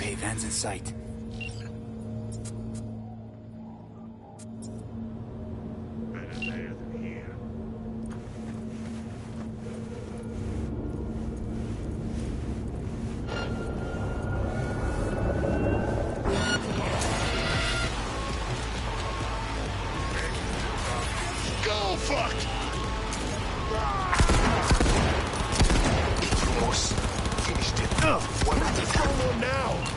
Okay, van's in sight. Better there than here. Go fuck! It's yours. Finished it. What's going on now?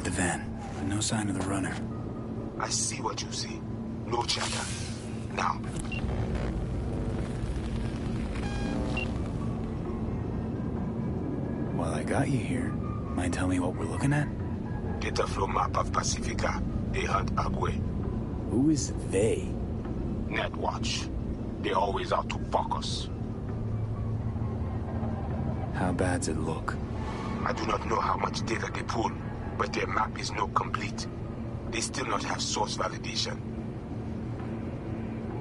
At the van, but no sign of the runner. I see what you see. No chatter. Now. While I got you here, mind tell me what we're looking at? Data flow map of Pacifica. They hunt Agwe. Who is they? Netwatch. They always out to fuck us. How bad's it look? I do not know how much data they pull, but their map is not complete. They still not have source validation.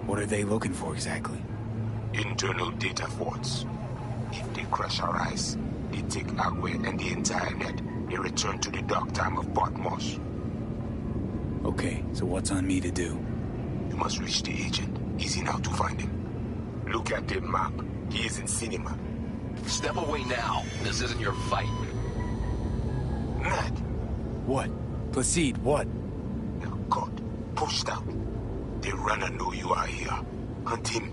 What are they looking for exactly? Internal data forts. If they crush our eyes, they take Agwe and the entire net. They return to the dark time of Patmos. Okay, so what's on me to do? You must reach the agent. Easy now to find him. Look at the map. He is in cinema. Step away now. This isn't your fight. Mad. What? Placide, what? Now, God. Pushed out. The runner know you are here. Hunt him.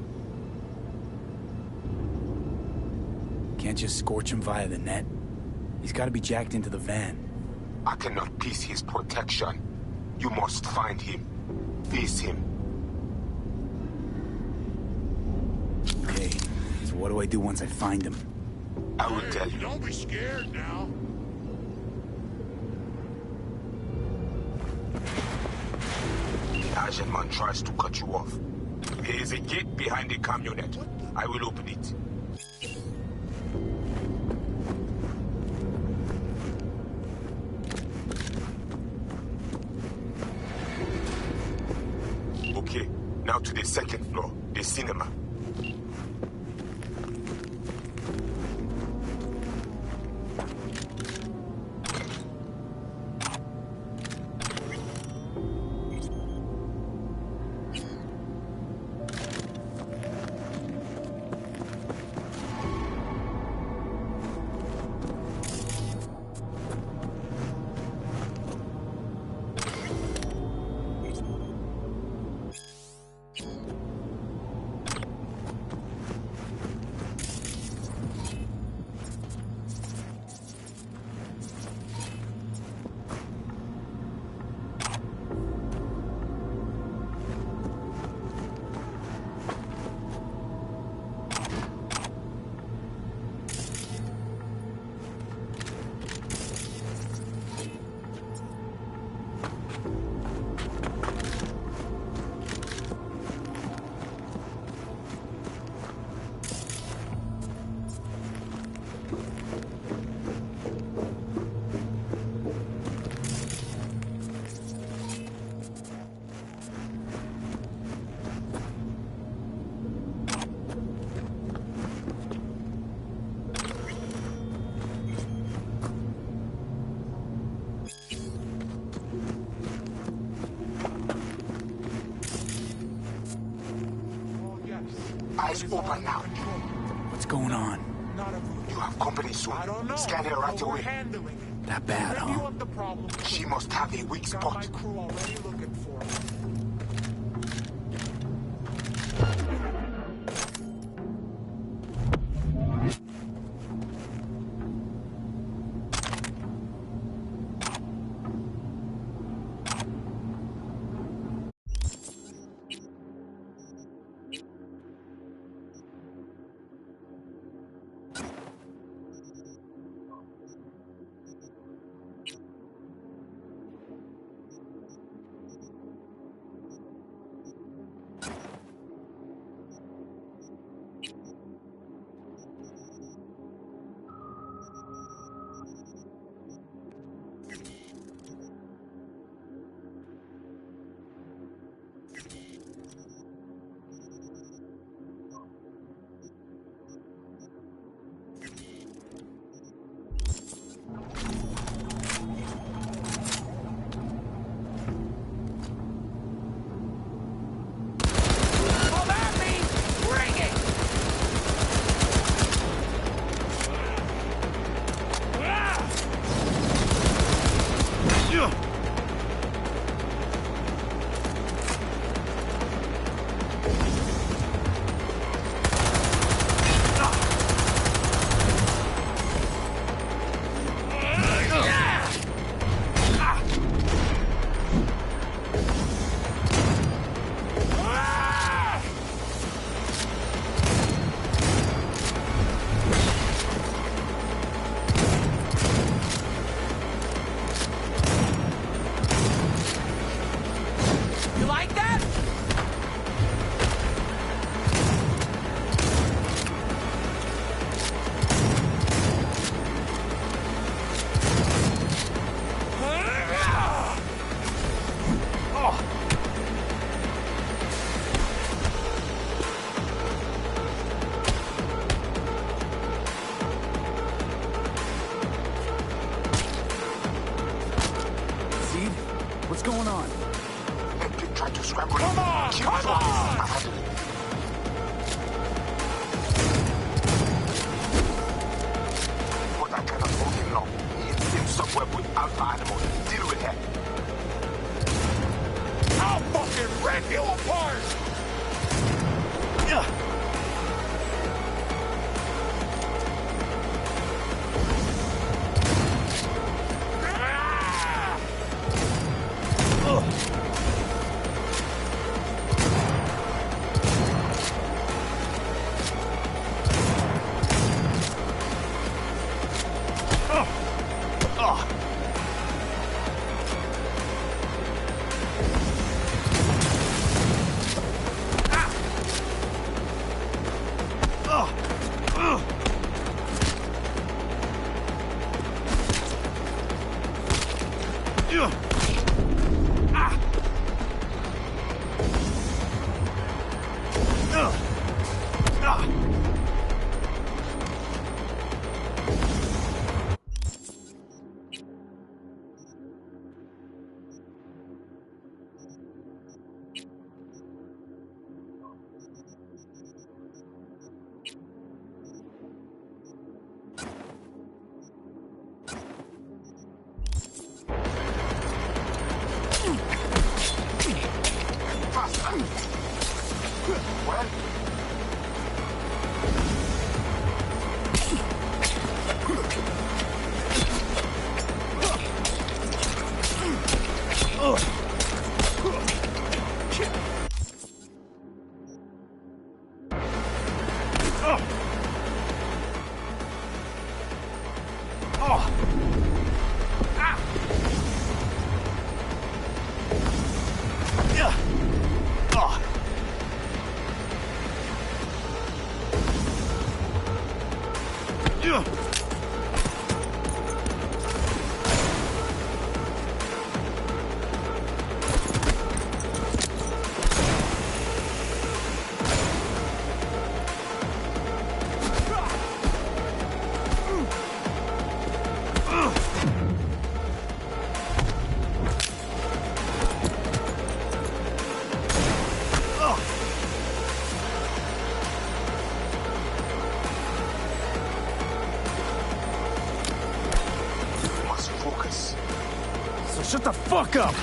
Can't just scorch him via the net? He's gotta be jacked into the van. I cannot piece his protection. You must find him. Face him. Okay, so what do I do once I find him? I will tell you. Don't be scared now. The Asian man tries to cut you off. There is a gate behind the camionette. I will open it. Okay, now to the second floor, the cinema. Eyes open now. What's going on? You have company soon. I don't know. Scan her right But we're away. handling it. That bad, Maybe you huh? want the problem. She must have a weak Got my spot. crew already looking for it. What's going on? Epic tried to scramble. Come on, Keep come focused. on! I handle it. But I cannot hold him long. He is in somewhere with alpha animals. Deal with him. I'll fucking rip you apart! Yeah. Well, must focus. So shut the fuck up!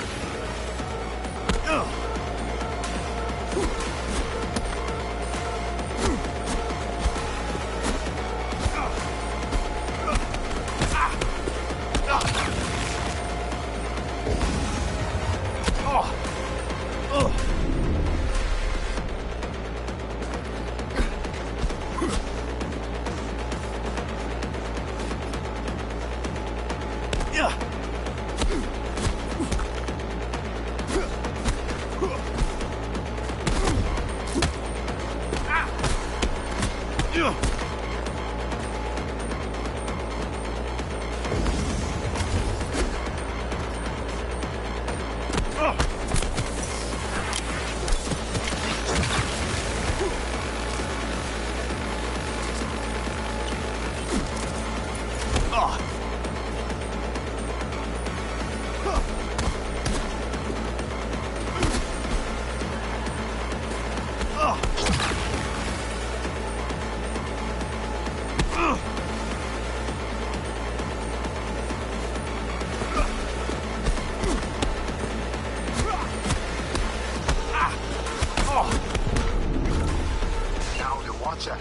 Now the Watcher.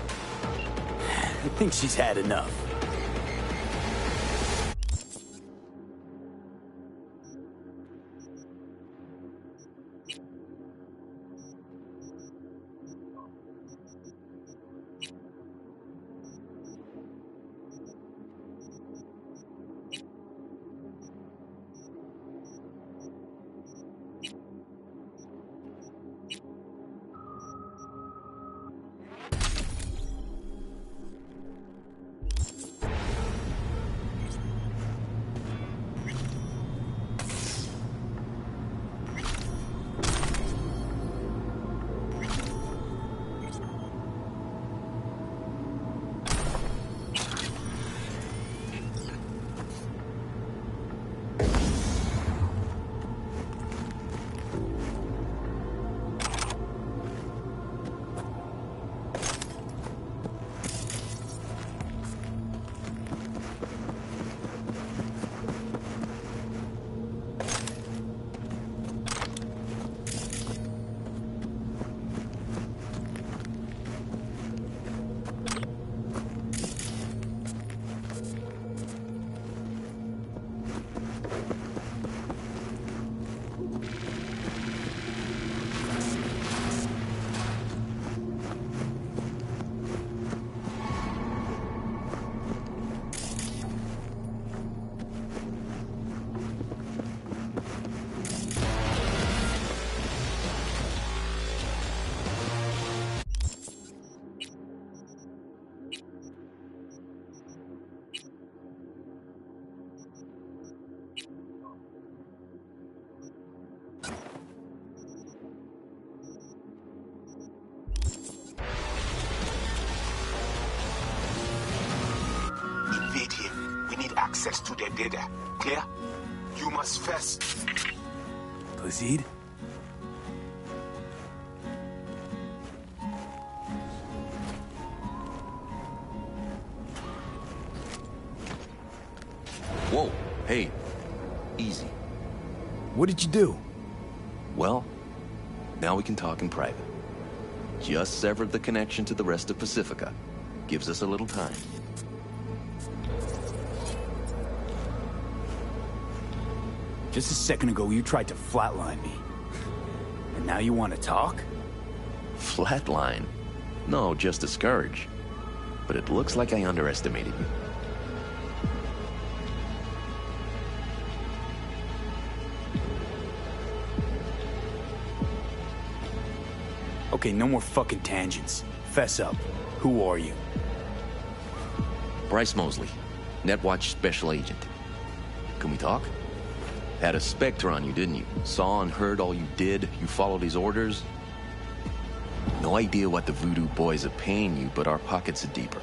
I think she's had enough. data. Clear? You must first... Proceed? Whoa, hey, easy. What did you do? Well, now we can talk in private. Just severed the connection to the rest of Pacifica. Gives us a little time. Just a second ago, you tried to flatline me. And now you want to talk? Flatline? No, just discourage. But it looks like I underestimated you. Okay, no more fucking tangents. Fess up. Who are you? Bryce Mosley, Netwatch Special Agent. Can we talk? Had a Spectre on you, didn't you? Saw and heard all you did. You followed his orders. No idea what the voodoo boys are paying you, but our pockets are deeper.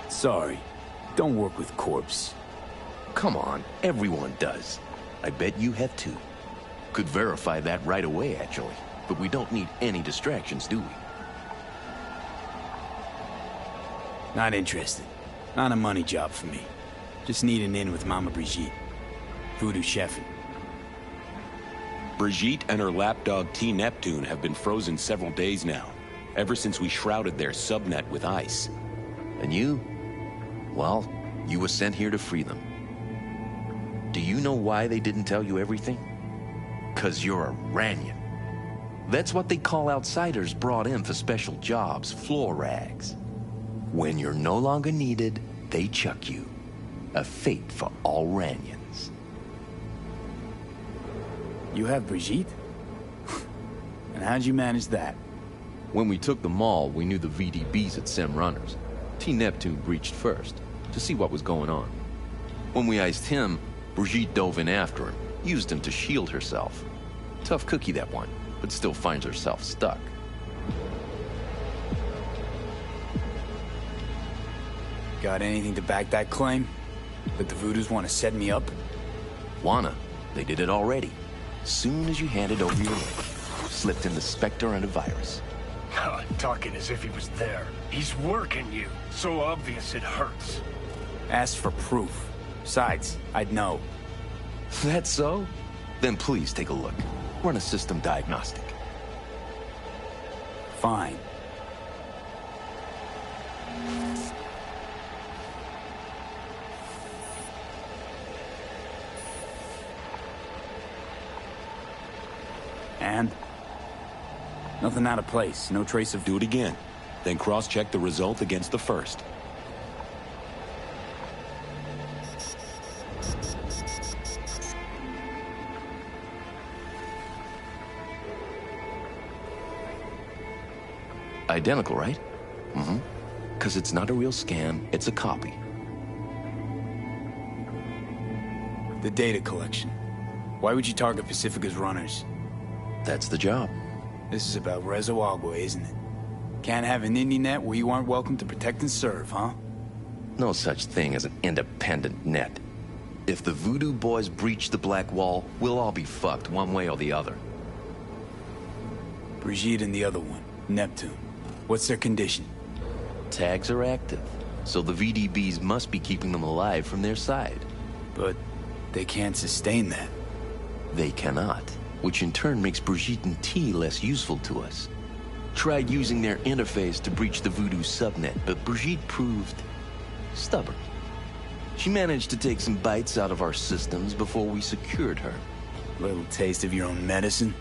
Sorry. Don't work with corpse. Come on, everyone does. I bet you have too. Could verify that right away, actually. But we don't need any distractions, do we? Not interested. Not a money job for me. Just need an in with Mama Brigitte. Voodoo chefing. Brigitte and her lapdog T. Neptune have been frozen several days now, ever since we shrouded their subnet with ice. And you? Well, you were sent here to free them. Do you know why they didn't tell you everything? 'Cause you're a Ranyan. That's what they call outsiders brought in for special jobs, floor rags. When you're no longer needed, they chuck you. A fate for all Ranyans. You have Brigitte? And how'd you manage that? When we took the mall, we knew the VDBs had sent runners. T. Neptune breached first, to see what was going on. When we iced him, Brigitte dove in after him, used him to shield herself. Tough cookie, that one, but still finds herself stuck. Got anything to back that claim? That the Voodoos want to set me up? Wanna? They did it already. Soon as you handed over your link, slipped in the Spectre and a virus. Talking as if he was there. He's working you. So obvious it hurts. Asked for proof. Besides, I'd know. That's so? Then please take a look. Run a system diagnostic. Fine. And? Nothing out of place. No trace of... Do it again. Then cross-check the result against the first. Identical, right? Mm-hmm. 'Cause it's not a real scan, it's a copy. The data collection. Why would you target Pacifica's runners? That's the job. This is about Rezo Agua, isn't it? Can't have an indie net where you aren't welcome to protect and serve, huh? No such thing as an independent net. If the voodoo boys breach the Black Wall, we'll all be fucked one way or the other. Brigitte and the other one, Neptune. What's their condition? Tags are active, so the VDBs must be keeping them alive from their side. But they can't sustain that. They cannot, which in turn makes Brigitte and T less useful to us. Tried using their interface to breach the voodoo subnet, but Brigitte proved stubborn. She managed to take some bites out of our systems before we secured her. Little taste of your own medicine?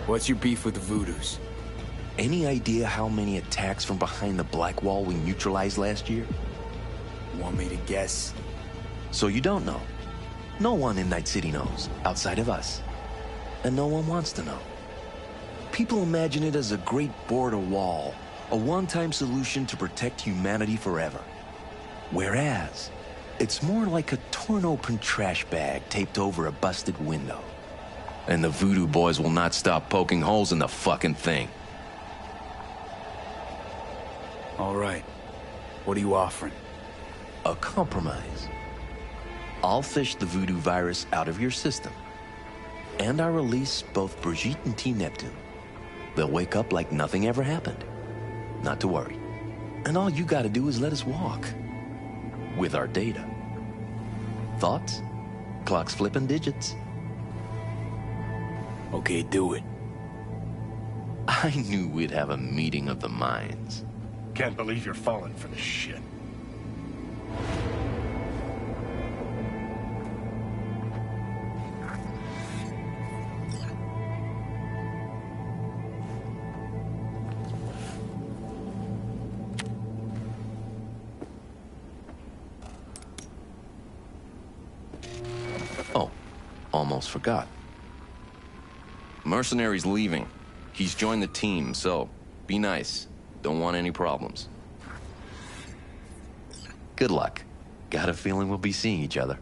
What's your beef with the Voodoos? Any idea how many attacks from behind the Black Wall we neutralized last year? Want me to guess? So you don't know. No one in Night City knows, outside of us. And no one wants to know. People imagine it as a great border wall, a one-time solution to protect humanity forever. Whereas, it's more like a torn-open trash bag taped over a busted window. And the voodoo boys will not stop poking holes in the fucking thing. All right. What are you offering? A compromise. I'll fish the voodoo virus out of your system. And I'll release both Brigitte and T. Neptune. They'll wake up like nothing ever happened. Not to worry. And all you gotta do is let us walk. With our data. Thoughts? Clock's flipping digits. Okay, do it. I knew we'd have a meeting of the minds. Can't believe you're falling for this shit. Oh, almost forgot. Mercenary's leaving. He's joined the team, so be nice. Don't want any problems. Good luck. Got a feeling we'll be seeing each other.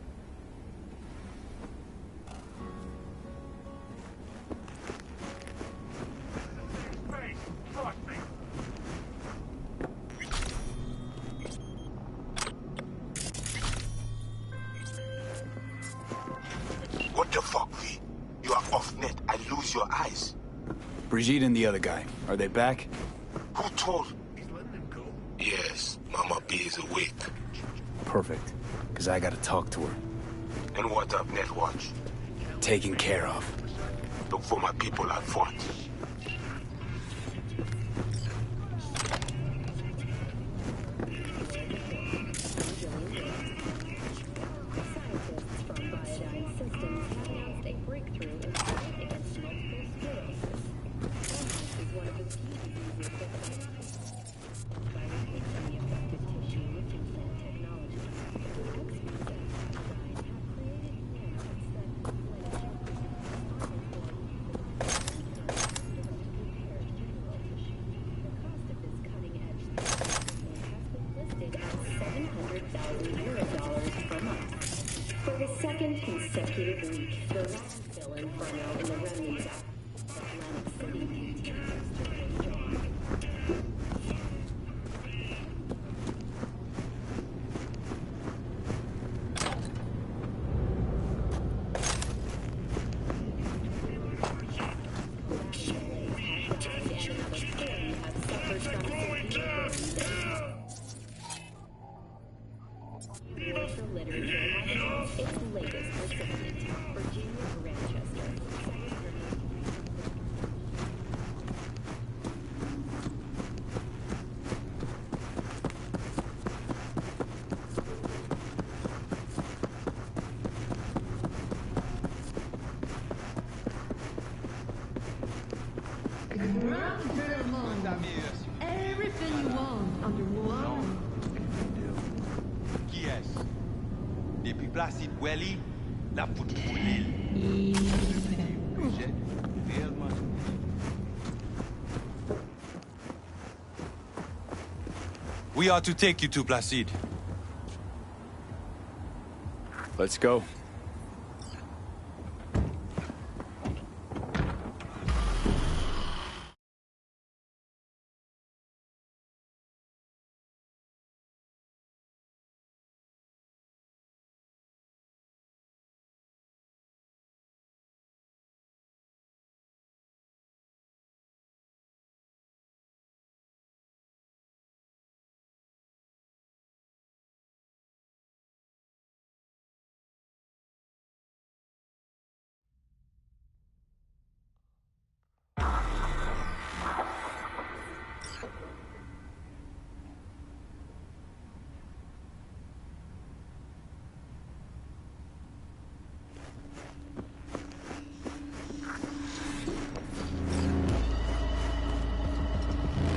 What the fuck, V? You are off net. I lose your eyes. Brigitte and the other guy, are they back? Who told? He's letting him go. Yes, Mama B is awake. Perfect, because I gotta talk to her. And what of Netwatch? Taken care of. Look for my people at Fort. For the second consecutive week, the landfill inferno in the remnants of Atlantic City continues to rage on. Everything you want under one. Qui est-ce? Depuis Placide Welly, la foutre pour l'île. We are to take you to Placide. Let's go.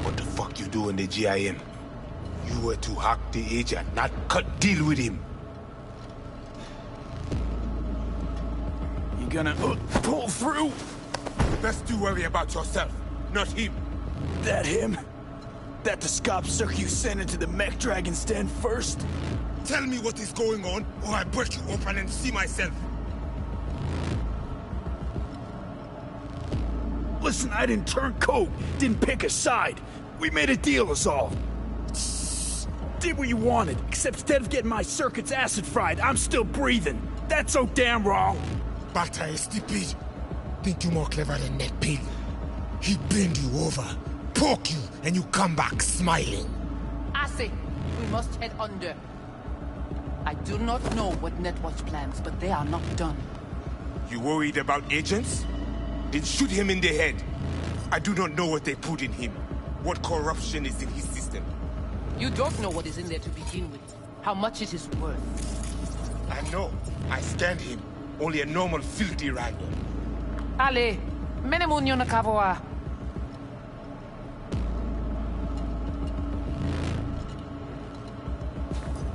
What the fuck you do in the GIM? You were to hack the agent, not cut deal with him. You gonna pull through? Best you worry about yourself, not him. That him? That the scop sucker you sent into the mech dragon stand first? Tell me what is going on, or I break you open and see myself. Listen, I didn't turn coat, didn't pick a side. We made a deal is all. did what you wanted, except instead of getting my circuits acid fried, I'm still breathing. That's so damn wrong. Bata is stupid. Think you more clever than Ned Pig. He bend you over, poke you, and you come back smiling. I say, we must head under. I do not know what Netwatch plans, but they are not done. You worried about agents? Then shoot him in the head. I do not know what they put in him. What corruption is in his system. You don't know what is in there to begin with. How much it is worth. I know. I scanned him. Only a normal filthy Ranian. Ale, menemunyo na kavoa.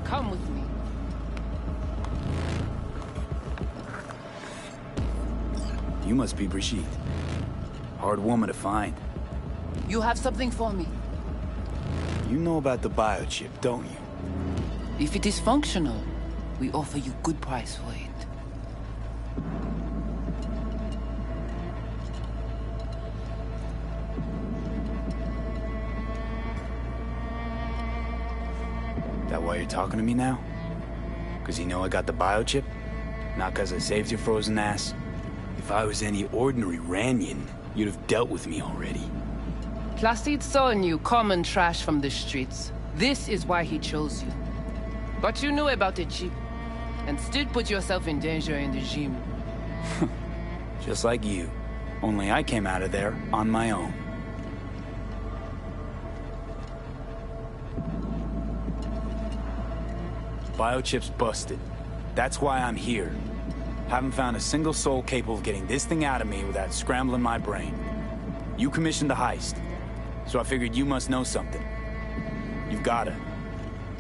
Come with me. You must be Brigitte. Hard woman to find. You have something for me. You know about the biochip, don't you? If it is functional, we offer you good price for it. That why you're talking to me now? Because you know I got the biochip? Not because I saved your frozen ass? If I was any ordinary Ranian, you'd have dealt with me already. Placide saw in you common trash from the streets. This is why he chose you. But you knew about the chip, and still put yourself in danger in the gym. Just like you. Only I came out of there on my own. Biochip's busted. That's why I'm here. Haven't found a single soul capable of getting this thing out of me without scrambling my brain. You commissioned the heist, so I figured you must know something. You've gotta.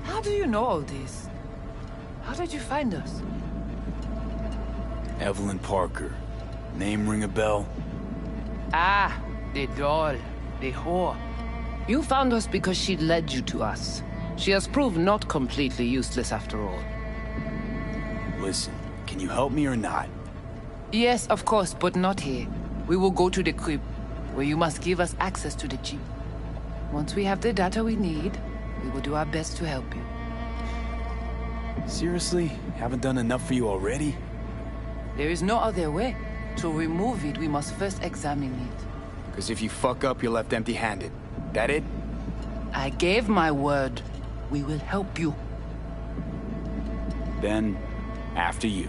How do you know all this? How did you find us? Evelyn Parker. Name ring a bell? Ah, the doll. The whore. You found us because she led you to us. She has proved not completely useless after all. Listen, can you help me or not? Yes, of course, but not here. We will go to the crib, where you must give us access to the chip. Once we have the data we need, we will do our best to help you. Seriously? Haven't done enough for you already? There is no other way. To remove it, we must first examine it. Because if you fuck up, you're left empty-handed. That it? I gave my word. We will help you. Then, after you.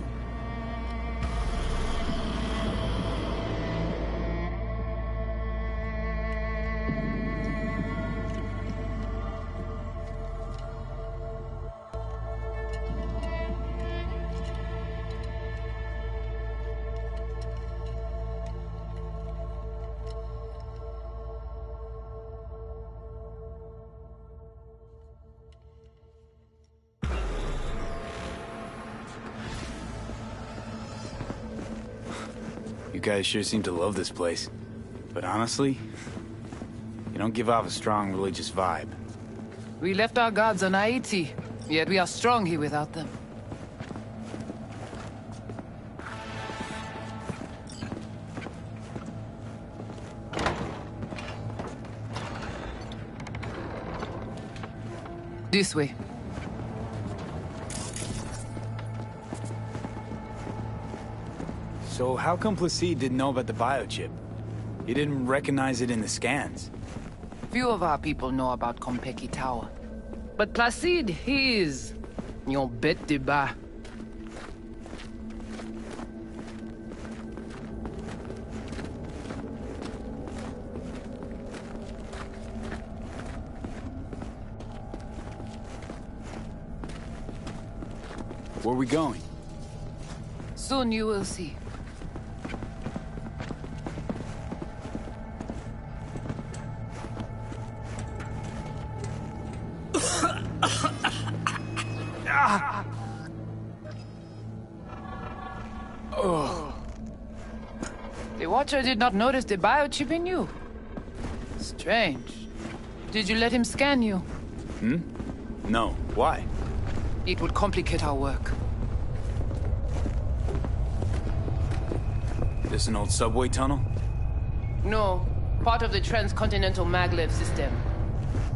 You guys sure seem to love this place. But honestly, you don't give off a strong religious vibe. We left our gods on Haiti, yet we are strong here without them. This way. So how come Placide didn't know about the biochip? He didn't recognize it in the scans. Few of our people know about Kompeki Tower. But Placide, he is... your bête de bas. Where are we going? Soon you will see. The Watcher did not notice the biochip in you. Strange. Did you let him scan you? No. Why? It would complicate our work. This an old subway tunnel? No. Part of the transcontinental maglev system.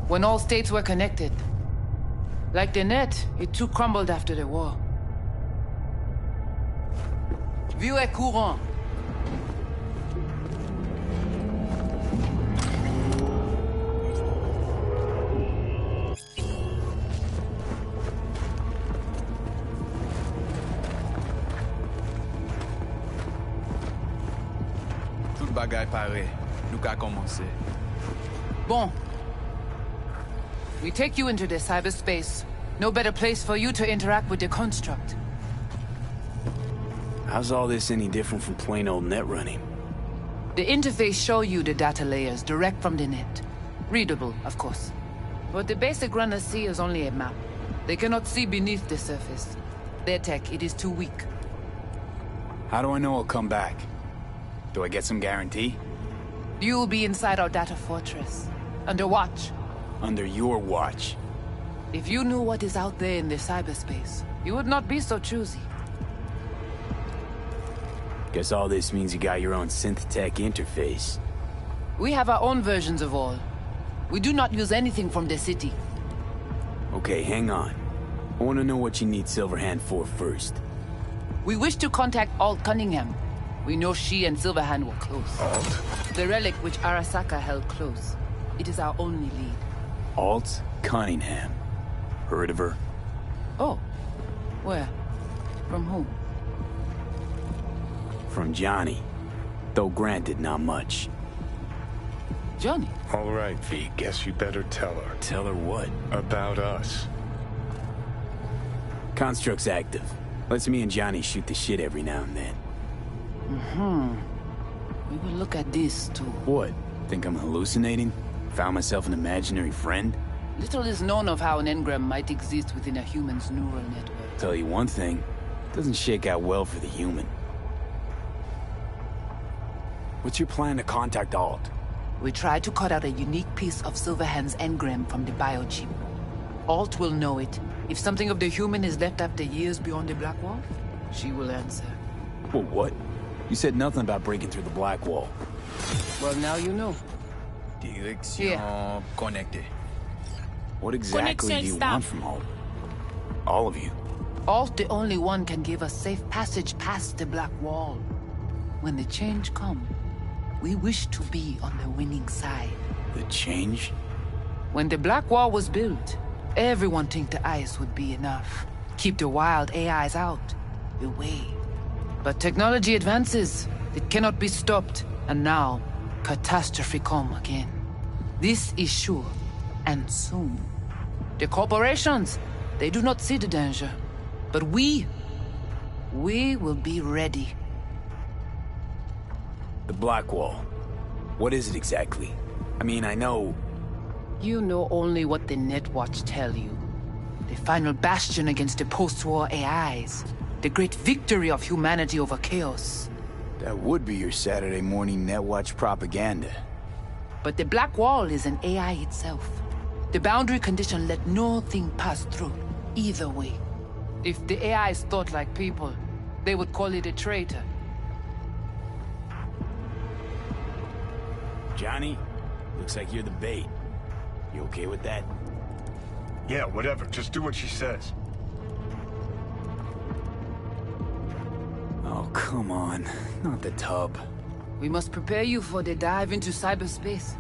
When all states were connected. Like the net, it too crumbled after the war. Vieux est courant. Tout bagay pare. Nou ka komanse. Bon. We take you into the cyberspace. No better place for you to interact with the construct. How's all this any different from plain old net running? The interface show you the data layers direct from the net. Readable, of course. But the basic runners see is only a map. They cannot see beneath the surface. Their tech, it is too weak. How do I know I'll come back? Do I get some guarantee? You'll be inside our data fortress. Under watch. Under your watch. If you knew what is out there in the cyberspace, you would not be so choosy. Guess all this means you got your own synth-tech interface. We have our own versions of all. We do not use anything from the city. Okay, hang on. I want to know what you need Silverhand for first. We wish to contact Alt Cunningham. We know she and Silverhand were close. Alt? The relic which Arasaka held close. It is our only lead. Alt Cunningham. Heard of her? Oh. Where? From whom? From Johnny. Though granted, not much. Johnny? All right, V. Guess you better tell her. Tell her what? About us. Construct's active. Lets me and Johnny shoot the shit every now and then. We will look at this, too. What? Think I'm hallucinating? Found myself an imaginary friend? Little is known of how an engram might exist within a human's neural network. Tell you one thing, doesn't shake out well for the human. What's your plan to contact Alt? We try to cut out a unique piece of Silverhand's engram from the biochip. Alt will know it. If something of the human is left after years beyond the Black Wall, she will answer. Well, what? You said nothing about breaking through the Black Wall. Well, now you know. Direction connectée. What exactly do you want from Alt? All of you. Alt, the only one, can give us safe passage past the Black Wall. When the change comes, we wish to be on the winning side. The change? When the Black Wall was built, everyone think the ice would be enough. Keep the wild AIs out, away. But technology advances. It cannot be stopped. And now, catastrophe come again. This is sure, and soon. The corporations, they do not see the danger. But we will be ready. The Black Wall. What is it exactly? I mean, I know... You know only what the Netwatch tell you. The final bastion against the post-war AIs. The great victory of humanity over chaos. That would be your Saturday morning Netwatch propaganda. But the Black Wall is an AI itself. The boundary condition let nothing pass through, either way. If the AIs thought like people, they would call it a traitor. Johnny, looks like you're the bait. You okay with that? Yeah, whatever. Just do what she says. Oh, come on. Not the tub. We must prepare you for the dive into cyberspace.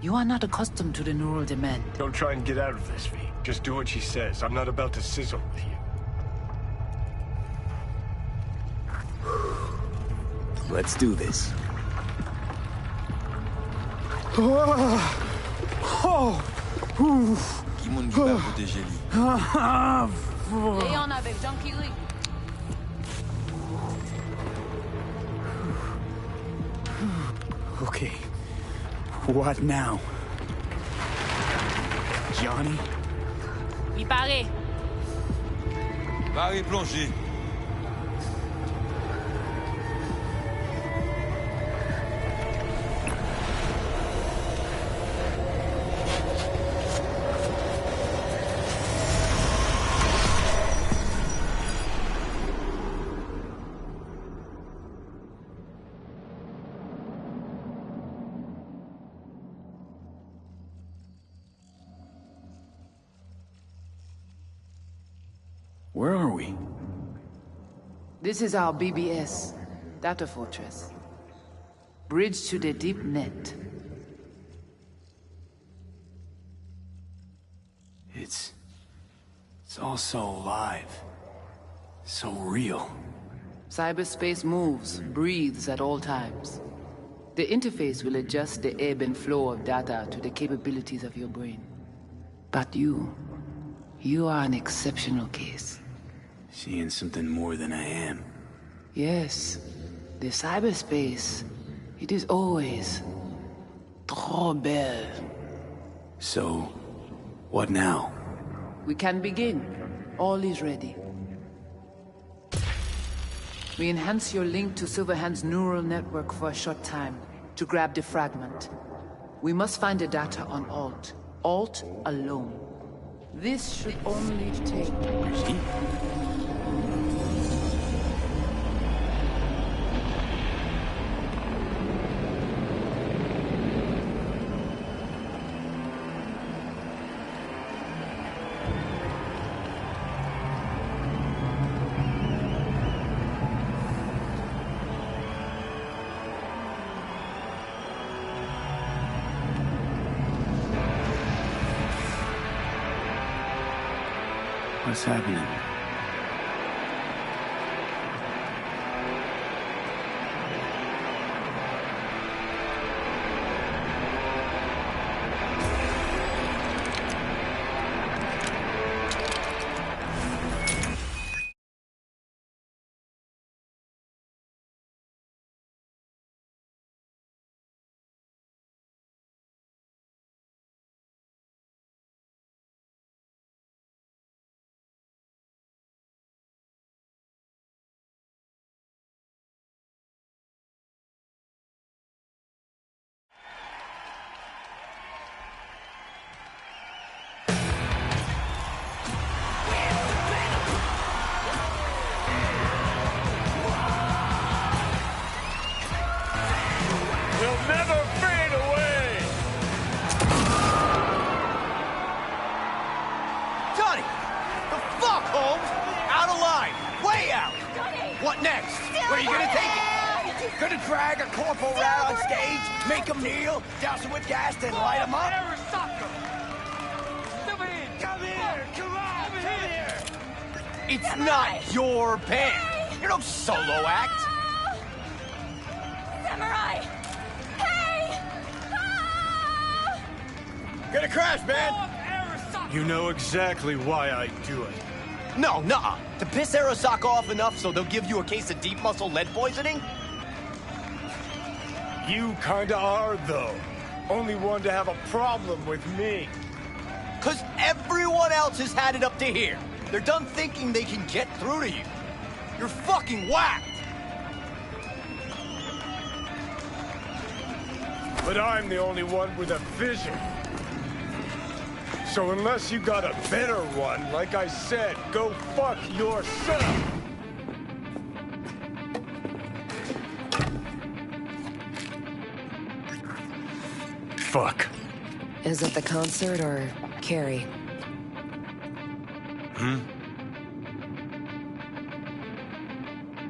You are not accustomed to the neural demand. Don't try and get out of this, V. Just do what she says. I'm not about to sizzle with you. Let's do this. Qui moun ki pa protéger li? Léon avec Junkie Lee. Okay. What now? Johnny? Il paraît. Barré plongé. Where are we? This is our BBS, data fortress. Bridge to the deep net. It's all so alive. So real. Cyberspace moves, breathes at all times. The interface will adjust the ebb and flow of data to the capabilities of your brain. But you are an exceptional case. Seeing something more than I am. Yes, the cyberspace, it is always trop belle. So, what now? We can begin. All is ready. We enhance your link to Silverhand's neural network for a short time to grab the fragment. We must find the data on Alt. Alt alone. This should only take... What's happening? What next? Where are you gonna take it? Gonna drag a corporal rat on stage, make him kneel, douse him with gas, then light him up? Come here! Come on! Come here! It's not your band! You're no solo act! Samurai! Hey! Ah! Gonna crash, man! You know exactly why I do it. No, nuh-uh. To piss Arasaka off enough so they'll give you a case of deep muscle lead poisoning? You kinda are, though. Only one to have a problem with me. 'Cause everyone else has had it up to here. They're done thinking they can get through to you. You're fucking whacked! But I'm the only one with a vision. So unless you got a better one, like I said, go fuck yourself! Fuck. Is it the concert or Carrie?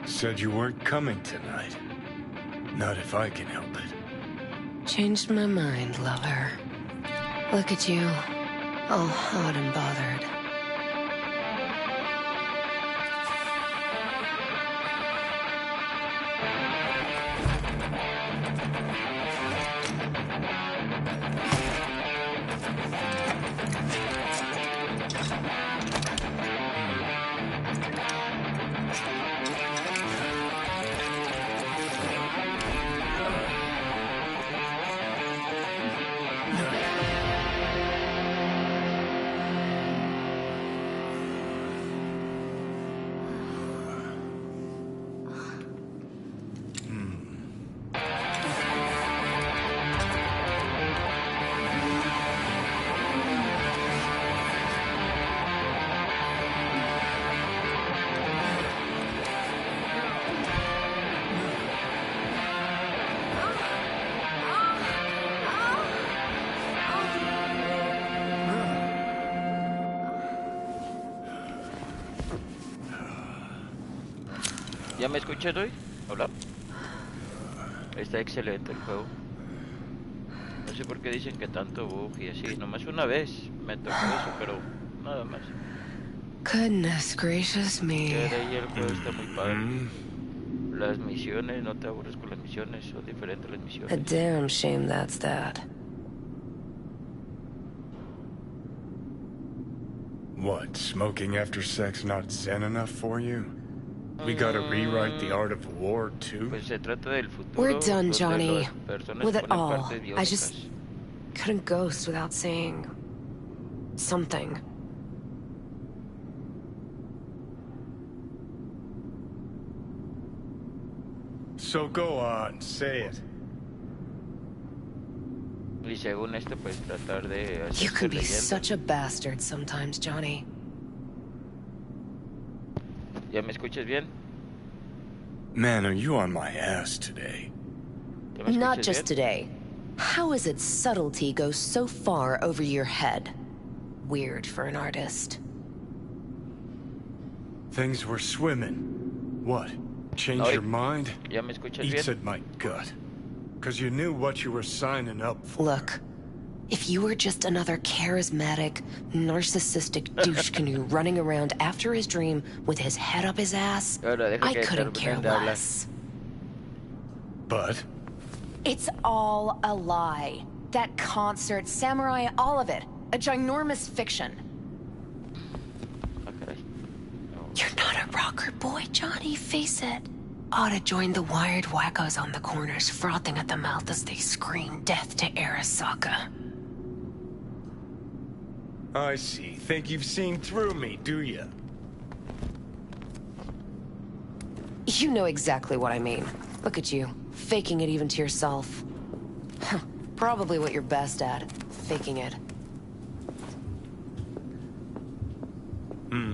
Said you weren't coming tonight. Not if I can help it. Changed my mind, lover. Look at you. All hot and bothered. ¿Ya me escuchas hoy? Hola. Está excelente el juego. No sé por qué dicen que tanto bug y así. Nomás una vez me tocó eso, pero nada más. Goodness gracious me. Que de ahí el juego está muy padre. Las misiones, no te aburres con las misiones, son diferentes las misiones. A damn shame that's that. What, smoking after sex not zen enough for you? We gotta rewrite the art of war, too? Pues se trata del futuro. We're done, Johnny. With it all. I Biónicas. just couldn't ghost without saying something. So go on, say it. Y según esto, pues tratar de hacer You can be leyenda. such a bastard sometimes, Johnny. ¿Ya me escuchas bien? Man, are you on my ass today? ¿Ya me Not escuchas just bien? today. How is it subtlety goes so far over your head? Weird for an artist. Things were swimming. What? Change your mind? ¿Ya me escuchas Eats bien? at my gut. Because you knew what you were signing up for. Look, if you were just another charismatic, narcissistic douche canoe running around after his dream with his head up his ass, I couldn't care less. But? It's all a lie. That concert, Samurai, all of it. A ginormous fiction. You're not a rocker boy, Johnny, face it. Ought to join the wired wackos on the corners, frothing at the mouth as they scream death to Arasaka. I see. Think you've seen through me, do ya? You know exactly what I mean. Look at you, faking it even to yourself. Probably what you're best at, faking it.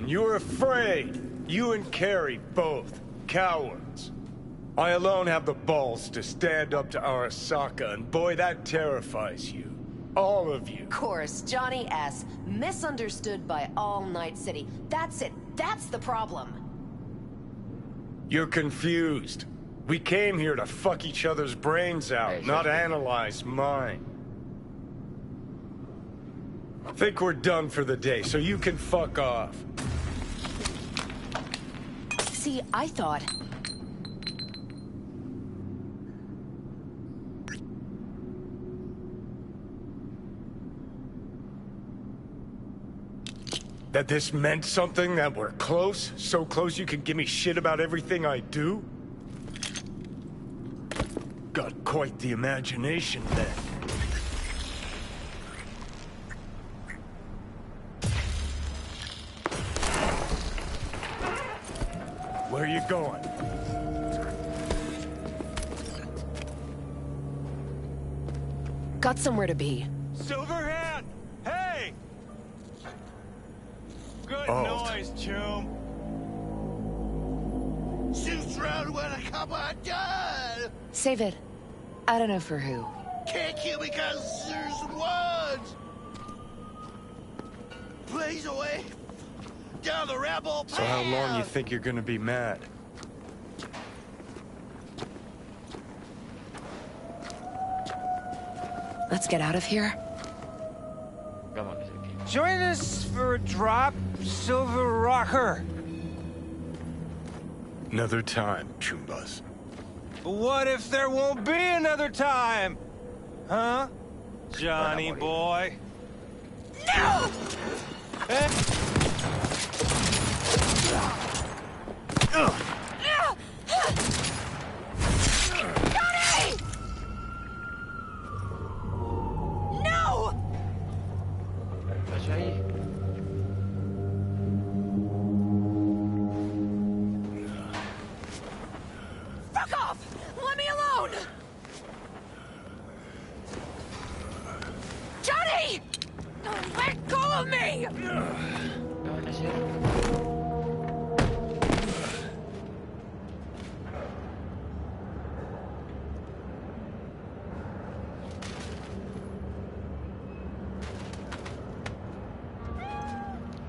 You're afraid. You and Carrie both. Cowards. I alone have the balls to stand up to Arasaka, and boy, that terrifies you. All of you. Of course, Johnny S. Misunderstood by all Night City. That's it. That's the problem. You're confused. We came here to fuck each other's brains out, not analyze mine. Think we're done for the day, so you can fuck off. See, I thought... That this meant something, that we're close? So close you can give me shit about everything I do? Got quite the imagination then. Where are you going? Got somewhere to be. Silverhand! Hey! Good noise, chum. Shoots round when I come undone! Save it. I don't know for who. Can't kill me because there's words! Blaze away! Down the rebel path! So how long you think you're gonna be mad? Let's get out of here. Join us for a drop, Silver Rocker. Another time, Chumbas. What if there won't be another time? Huh? Johnny boy? No! Johnny! No! Fuck off! Let me alone! Johnny! Let go of me!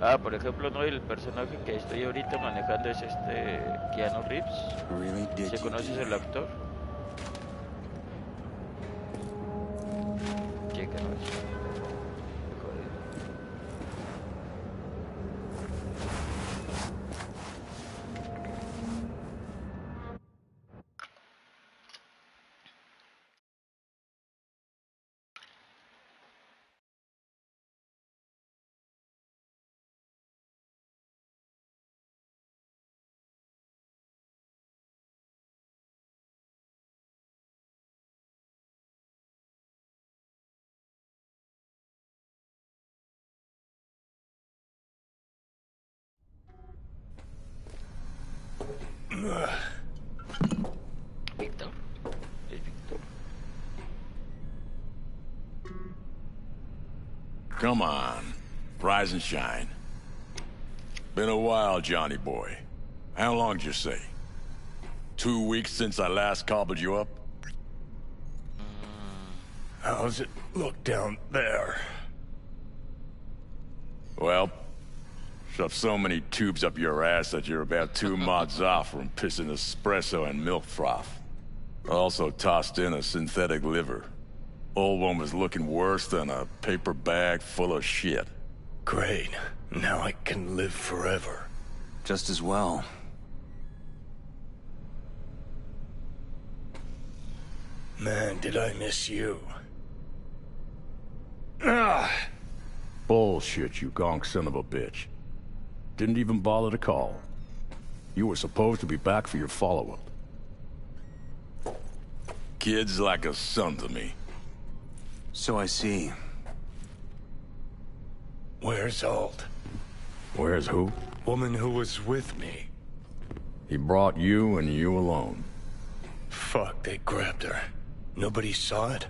Ah, por ejemplo, no, el personaje que estoy ahorita manejando es Keanu Reeves. ¿Se conoces el actor? Sí, que no es. Joder. Víctor. Es Víctor. Come on. Rise and shine. Been a while, Johnny boy. How long did you say? 2 weeks since I last cobbled you up? How's it look down there? Well, shoved so many tubes up your ass that you're about 2 mods off from pissing espresso and milk froth. Also tossed in a synthetic liver. Old one was looking worse than a paper bag full of shit. Great. Now I can live forever. Just as well. Man, did I miss you. Bullshit, you gonk son of a bitch. Didn't even bother to call. You were supposed to be back for your follow-up. Kid's like a son to me. So I see. Where's Alt? Where's who? Woman who was with me. He brought you and you alone. Fuck, they grabbed her. Nobody saw it?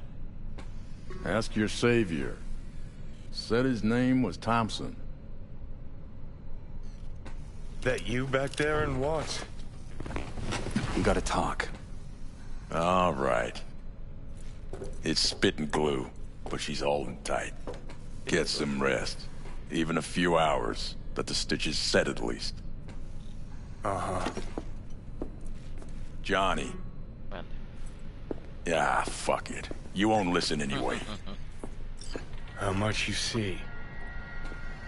Ask your savior. Said his name was Thompson. That you back there and what? We gotta talk. All right. It's spit and glue, but she's holding tight. Get some rest. Even a few hours. Let the stitches set at least. Uh-huh. Johnny. Yeah, fuck it. You won't listen anyway. How much you see?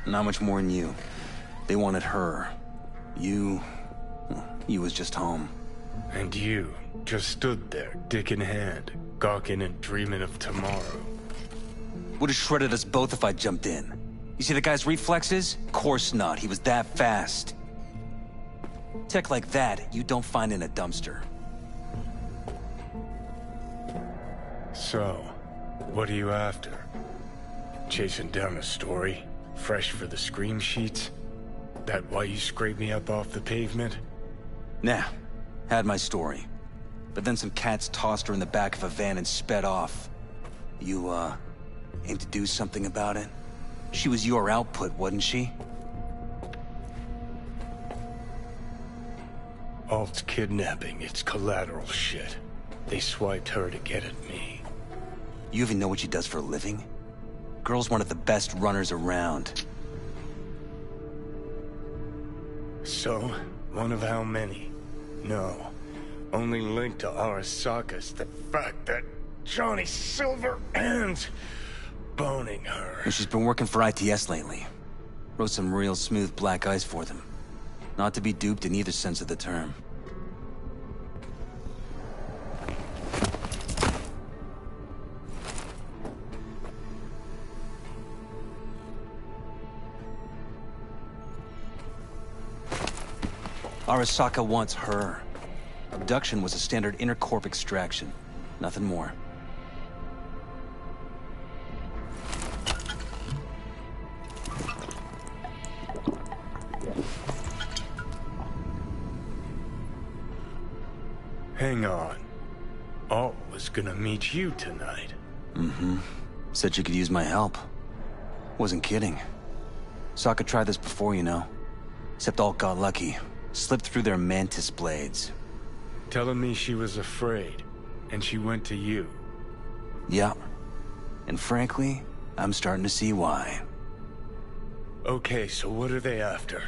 Not much more than you. They wanted her. You was just home. And you just stood there, dick in hand, gawking and dreaming of tomorrow. Would have shredded us both if I jumped in. You see the guy's reflexes? Course not. He was that fast. Tech like that, you don't find in a dumpster. So, what are you after? Chasing down a story? Fresh for the scream sheets? That why you scraped me up off the pavement? Nah. Had my story. But then some cats tossed her in the back of a van and sped off. You, aim to do something about it? She was your output, wasn't she? Alt's kidnapping, it's collateral shit. They swiped her to get at me. You even know what she does for a living? Girl's one of the best runners around. So, one of how many? No. Only linked to Arasaka's the fact that Johnny Silver ends boning her. And she's been working for ITS lately. Wrote some real smooth black ice for them. Not to be duped in either sense of the term. Arasaka wants her. Abduction was a standard intercorp extraction. Nothing more. Hang on. Alt was gonna meet you tonight. Mm-hmm. Said you could use my help. Wasn't kidding. Sokka tried this before, you know. Except Alt got lucky. Slipped through their mantis blades. Telling me she was afraid, and she went to you. Yeah. And frankly, I'm starting to see why. Okay, so what are they after?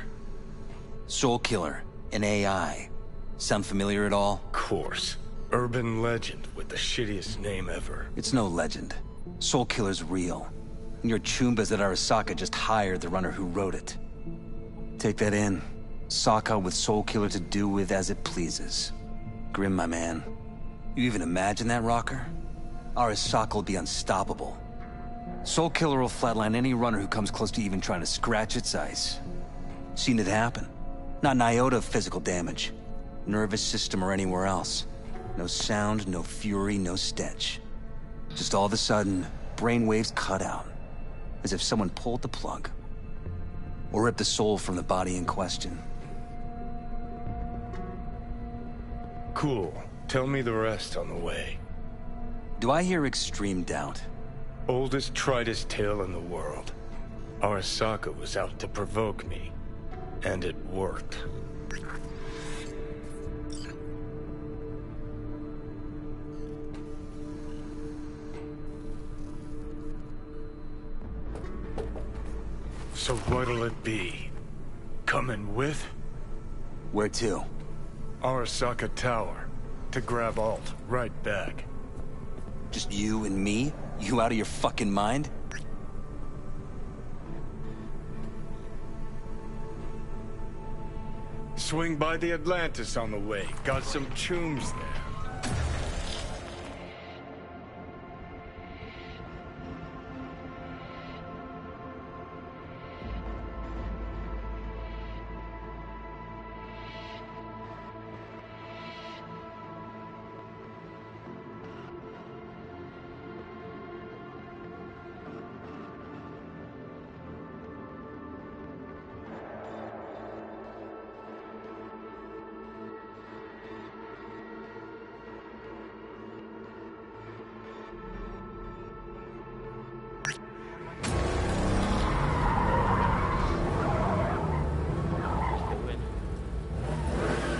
Soul Killer, an AI. Sound familiar at all? Course. Urban legend with the shittiest name ever. It's no legend. Soul Killer's real. And your Chumbas at Arasaka just hired the runner who wrote it. Take that in. Sokka with Soul Killer to do with as it pleases. Grim, my man. You even imagine that, Rocker? Arasaka will be unstoppable. Soul Killer will flatline any runner who comes close to even trying to scratch its ice. Seen it happen. Not an iota of physical damage. Nervous system or anywhere else. No sound, no fury, no stench. Just all of a sudden, brainwaves cut out. As if someone pulled the plug. Or ripped the soul from the body in question. Cool. Tell me the rest on the way. Do I hear extreme doubt? Oldest, tritest tale in the world. Arasaka was out to provoke me. And it worked. So what'll it be? Coming with? Where to? Arasaka Tower. To grab Alt, right back. Just you and me? You out of your fucking mind? Swing by the Atlantis on the way. Got some chooms there.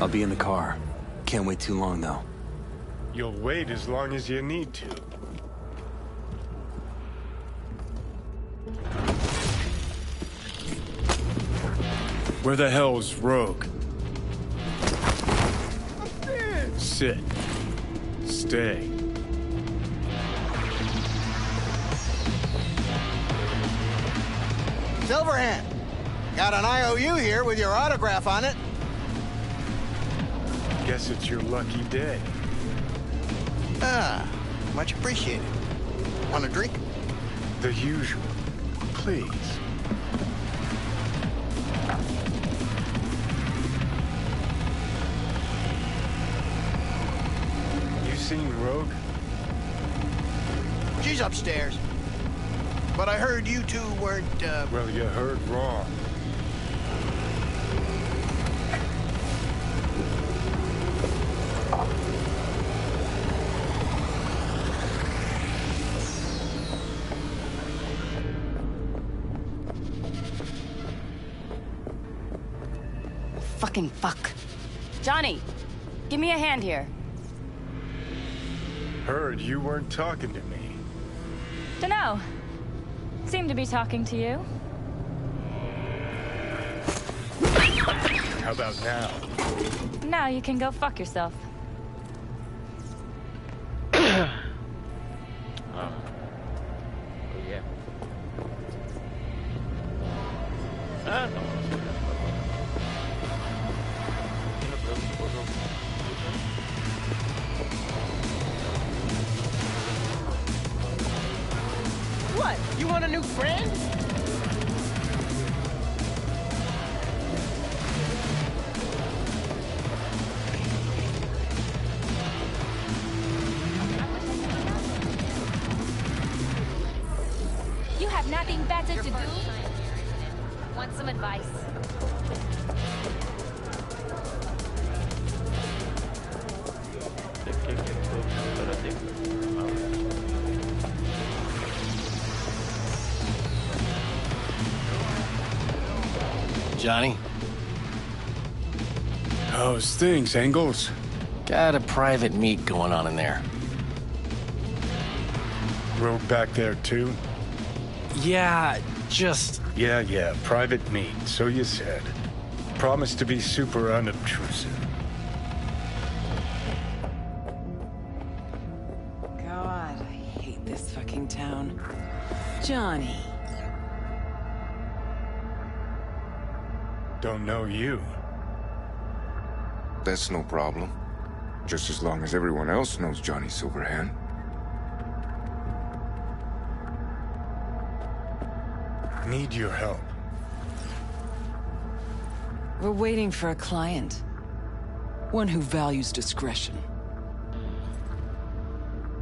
I'll be in the car. Can't wait too long, though. You'll wait as long as you need to. Where the hell's Rogue? Sit. Stay. Silverhand, got an IOU here with your autograph on it. Guess it's your lucky day. Ah, much appreciated. Want a drink? The usual. Please. You seen Rogue? She's upstairs. But I heard you two weren't, Well, you heard wrong. Fucking fuck. Johnny, give me a hand here. Heard you weren't talking to me. Dunno. Seem to be talking to you. How about now? Now you can go fuck yourself. Yeah. Ah, no. What? You want a new friend? You have nothing better to do? Want some advice? Johnny? How's things, Engels? Got a private meet going on in there. Rogue back there, too? Yeah, just, Yeah, private meet, so you said. Promise to be super unobtrusive. God, I hate this fucking town. Johnny. Don't know you. That's no problem. Just as long as everyone else knows Johnny Silverhand. Need your help. We're waiting for a client. One who values discretion.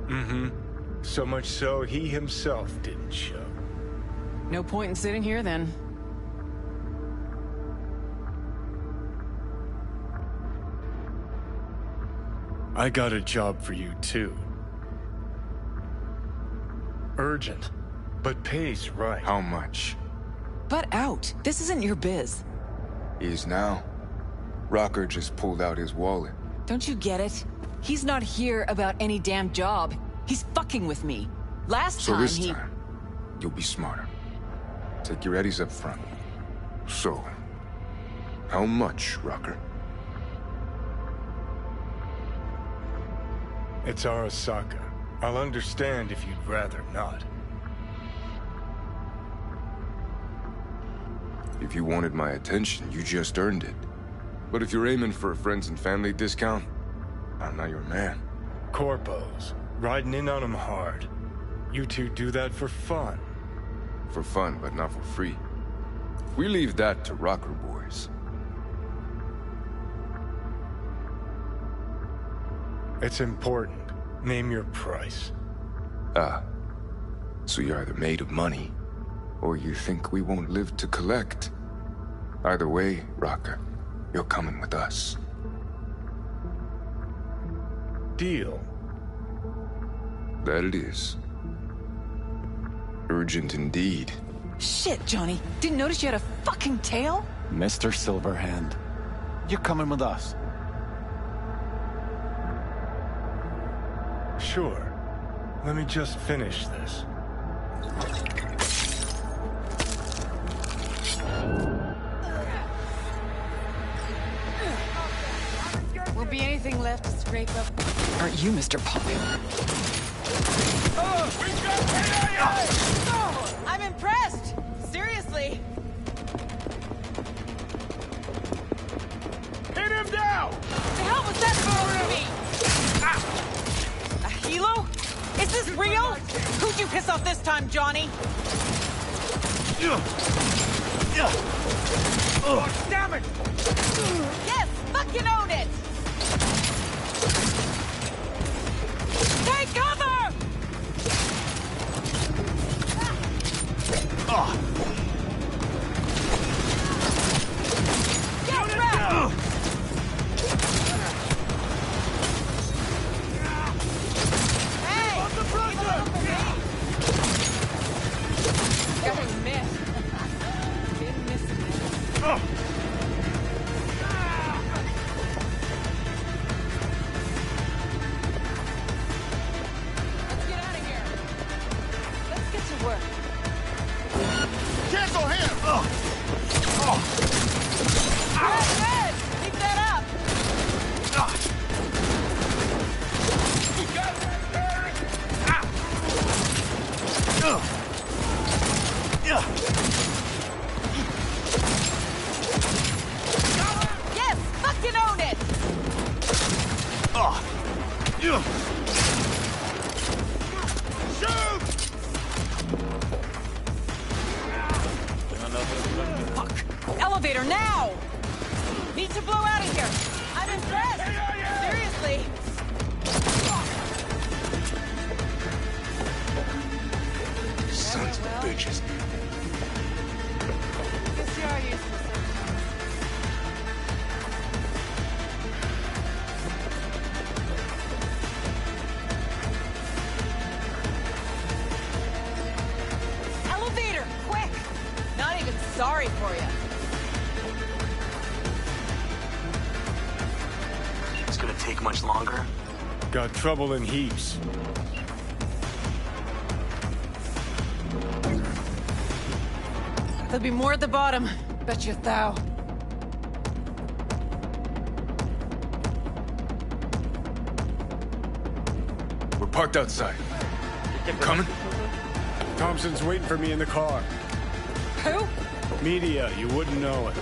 Mm-hmm. So much so, he himself didn't show. No point in sitting here, then. I got a job for you, too. Urgent, but pays right. How much? Butt out. This isn't your biz. Is now. Rocker just pulled out his wallet. Don't you get it? He's not here about any damn job. He's fucking with me. Last So time this time, you'll be smarter. Take your eddies up front. So, how much, Rocker? It's Arasaka. I'll understand if you'd rather not. If you wanted my attention, you just earned it. But if you're aiming for a friends and family discount, I'm not your man. Corpos. Riding in on them hard. You two do that for fun. For fun, but not for free. We leave that to Rocker boys. It's important. Name your price. Ah. So you're either made of money, or you think we won't live to collect. Either way, Rocker, you're coming with us. Deal. That it is. Urgent indeed. Shit, Johnny. Didn't notice you had a fucking tail? Mr. Silverhand, you're coming with us. Sure. Let me just finish this. Won't be anything left to scrape up. Aren't you, Mr. Poppy? Oh, I'm impressed! Seriously! Hit him down! The hell was that supposed to be? A helo? Is this real? Who'd you piss off this time, Johnny? Oh, damn it! Yes, fucking own it! Take cover! Get wrecked! Hey! Got a miss. Didn't miss it. Let's get out of here. Let's get to work. Cancel him! Red! Keep that up! Yes! Fucking own it! Fuck! Elevator now! Need to blow out of here! I'm impressed! Seriously! Sons of bitches. Guess you are useful sometimes. Elevator! Quick! Not even sorry for you. It's gonna take much longer? Got trouble in heaps. There'll be more at the bottom. Bet you thou. We're parked outside. You coming? Thompson's waiting for me in the car. Who? Media, you wouldn't know it.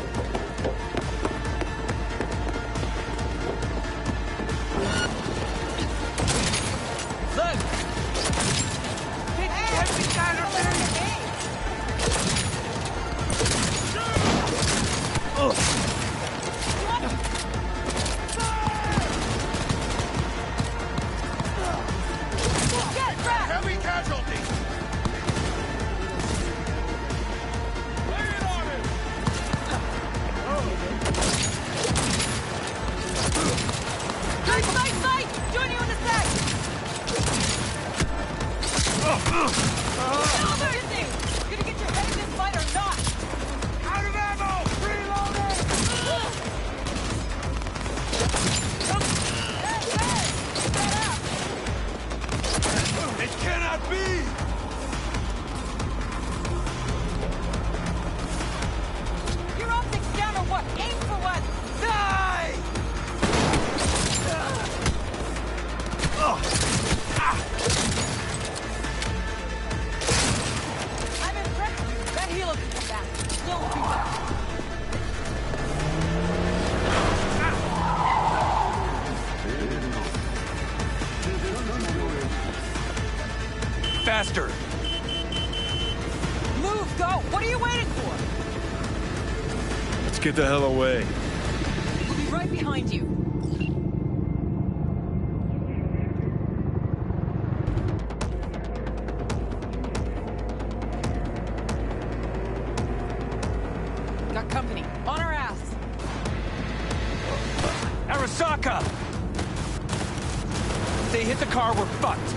Look! Big heavy guys are better than me! Heavy casualty! Lay it on him! Fight! Join you in a sec! You gonna get your head in this fight or not? Out of ammo! Reloading! It cannot be! Your optics down or what? Aim for what? Die! I'm impressed with you. That healer can come back. Still will be back. Faster! Move, go! What are you waiting for? Let's get the hell away. We'll be right behind you. Got company. On our ass. Arasaka! If they hit the car, we're fucked.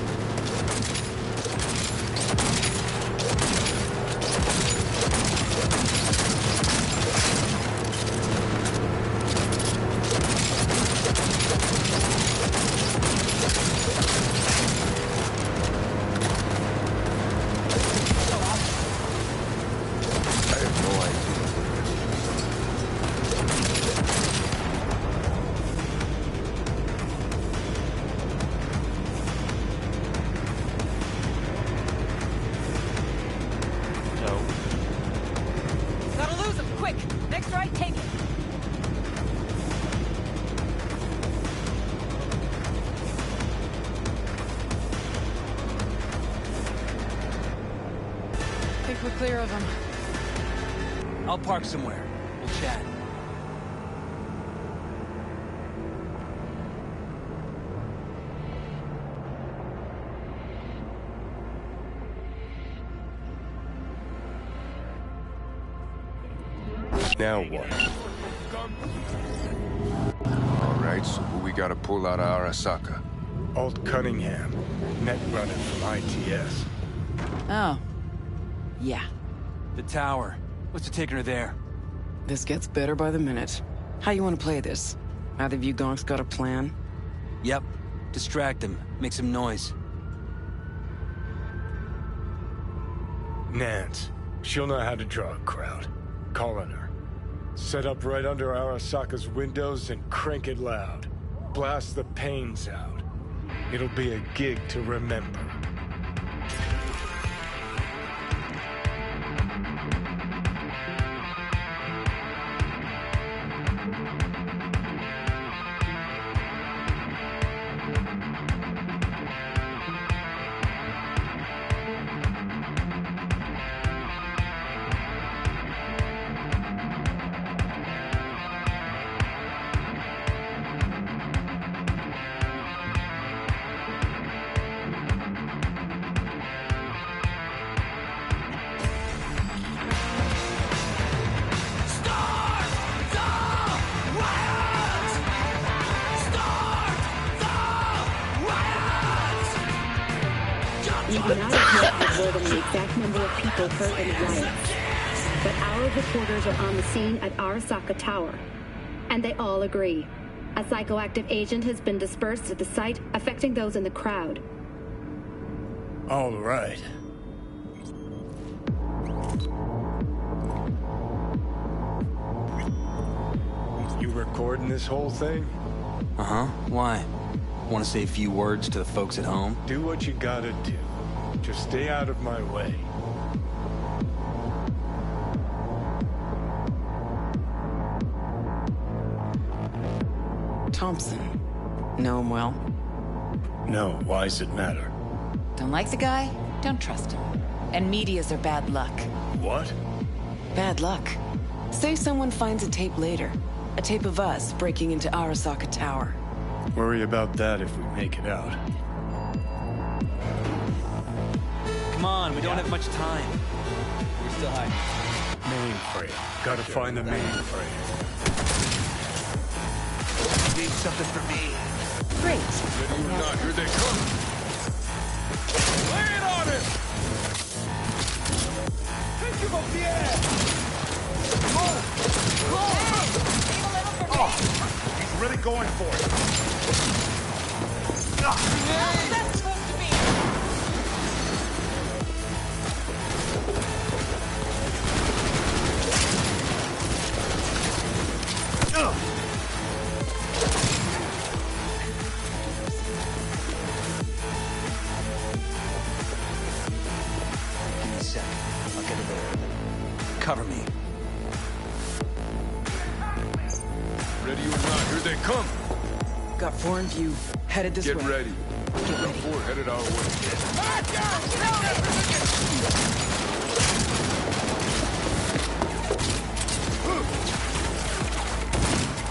Gotta lose him, quick! Next right, take it! Think we're clear of him. I'll park somewhere. We'll chat. Now what? All right, so who we gotta pull out of Arasaka? Alt Cunningham, net running from ITS. Oh. Yeah. The tower. What's it taking her there? This gets better by the minute. How you want to play this? Either of you gonks got a plan? Yep. Distract him. Make some noise. Nance, she'll know how to draw a crowd. Call on her. Set up right under Arasaka's windows and crank it loud. Blast the panes out. It'll be a gig to remember. We do not have more than the exact number of people hurt in the riots. But our reporters are on the scene at Arasaka Tower. And they all agree. A psychoactive agent has been dispersed at the site, affecting those in the crowd. All right. recording this whole thing? Uh-huh. Why? Want to say a few words to the folks at home? Do what you gotta do. Just stay out of my way. Thompson. Know him well? No, why's it matter? Don't like the guy? Don't trust him. And medias are bad luck. What? Bad luck. Say someone finds a tape later. A tape of us breaking into Arasaka Tower. Worry about that if we make it out. Come on, we don't have much time. We're still hiding. Mainframe. Gotta find the mainframe. Need something for me. Great. Ready or not, here they come. Lay it on him! Think of a Pierre! Oh, he's really going for it. How's that supposed to be? Give me a sec. I'll get it over. Cover me. Ready or not, here they come. Got four in view. Headed this way. Get ready. Get ready. Four headed our way.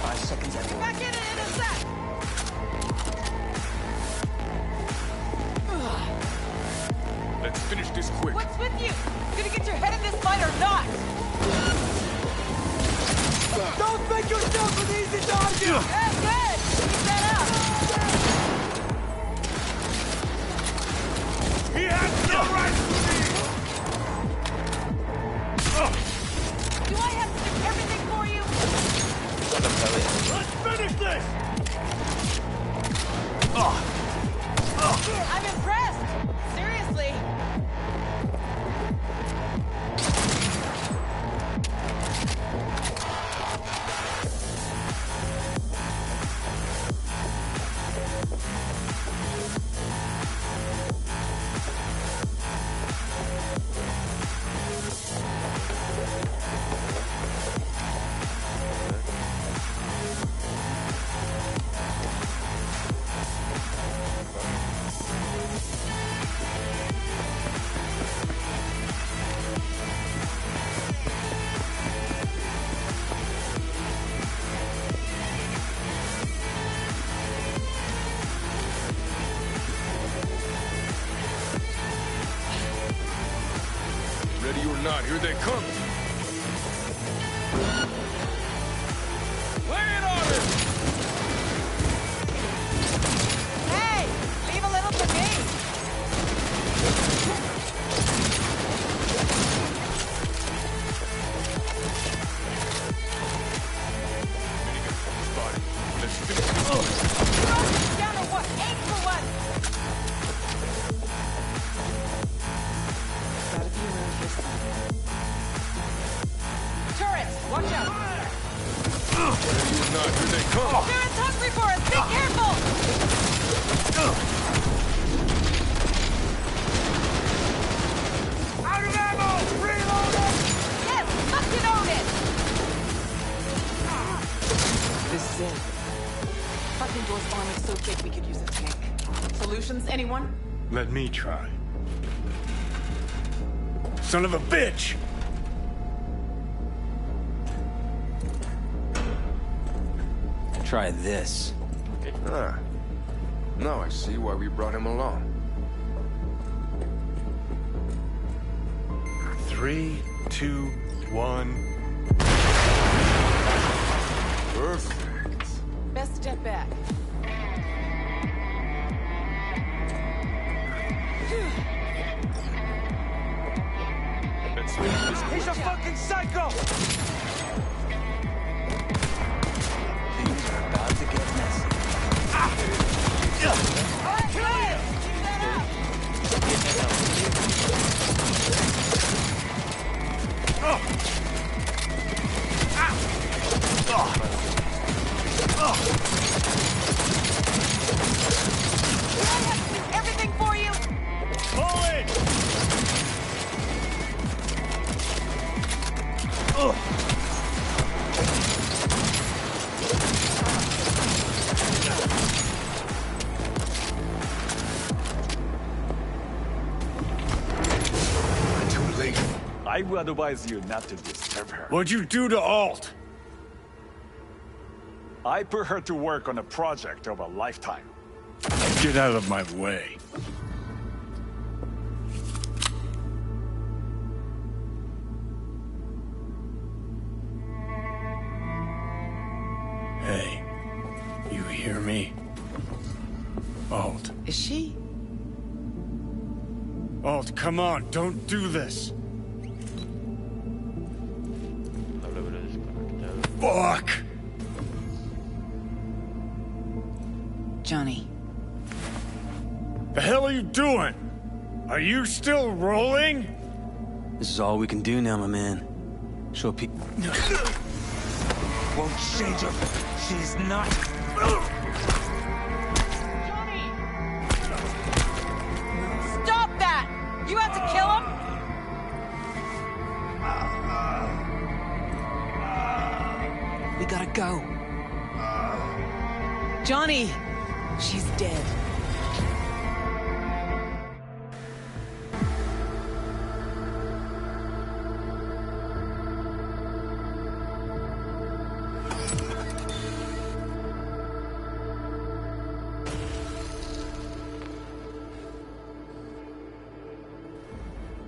5 seconds at work. Back in and intercept! Let's finish this quick. What's with you? Gonna get your head in this fight or not? Don't make yourself an easy target! Hey, good! Keep that up! He has no right to me! Do I have to do everything for you? Let's finish this! I'm impressed! Seriously! Ready or not, here they come. Lay it on him! Hey! Leave a little for me! Let's finish this. Down to what? 8 for 1! Gotta be around here somewhere. Turrets! Watch out! Ready or not, here they come. Turrets hungry for us! Be careful! Out of ammo! Reload it! Yes! Fucking own it! This is it. Fucking door's armor so thick we could use a tank. Solutions, anyone? Let me try. Son of a bitch! Try this. Ah. Now I see why we brought him along. 3, 2, 1. Perfect. Best step back. Let's finish this quick. He's a fucking psycho! Things are about to get messy. would advise you not to disturb her. What'd you do to Alt? I put her to work on a project of a lifetime. Get out of my way. Hey, you hear me? Alt. Is she? Alt, come on, don't do this. Fuck! Johnny. The hell are you doing? Are you still rolling? This is all we can do now, my man. Show people. Won't change her. She's not. Johnny! Stop that! You have to kill him? We gotta go. Johnny! She's dead.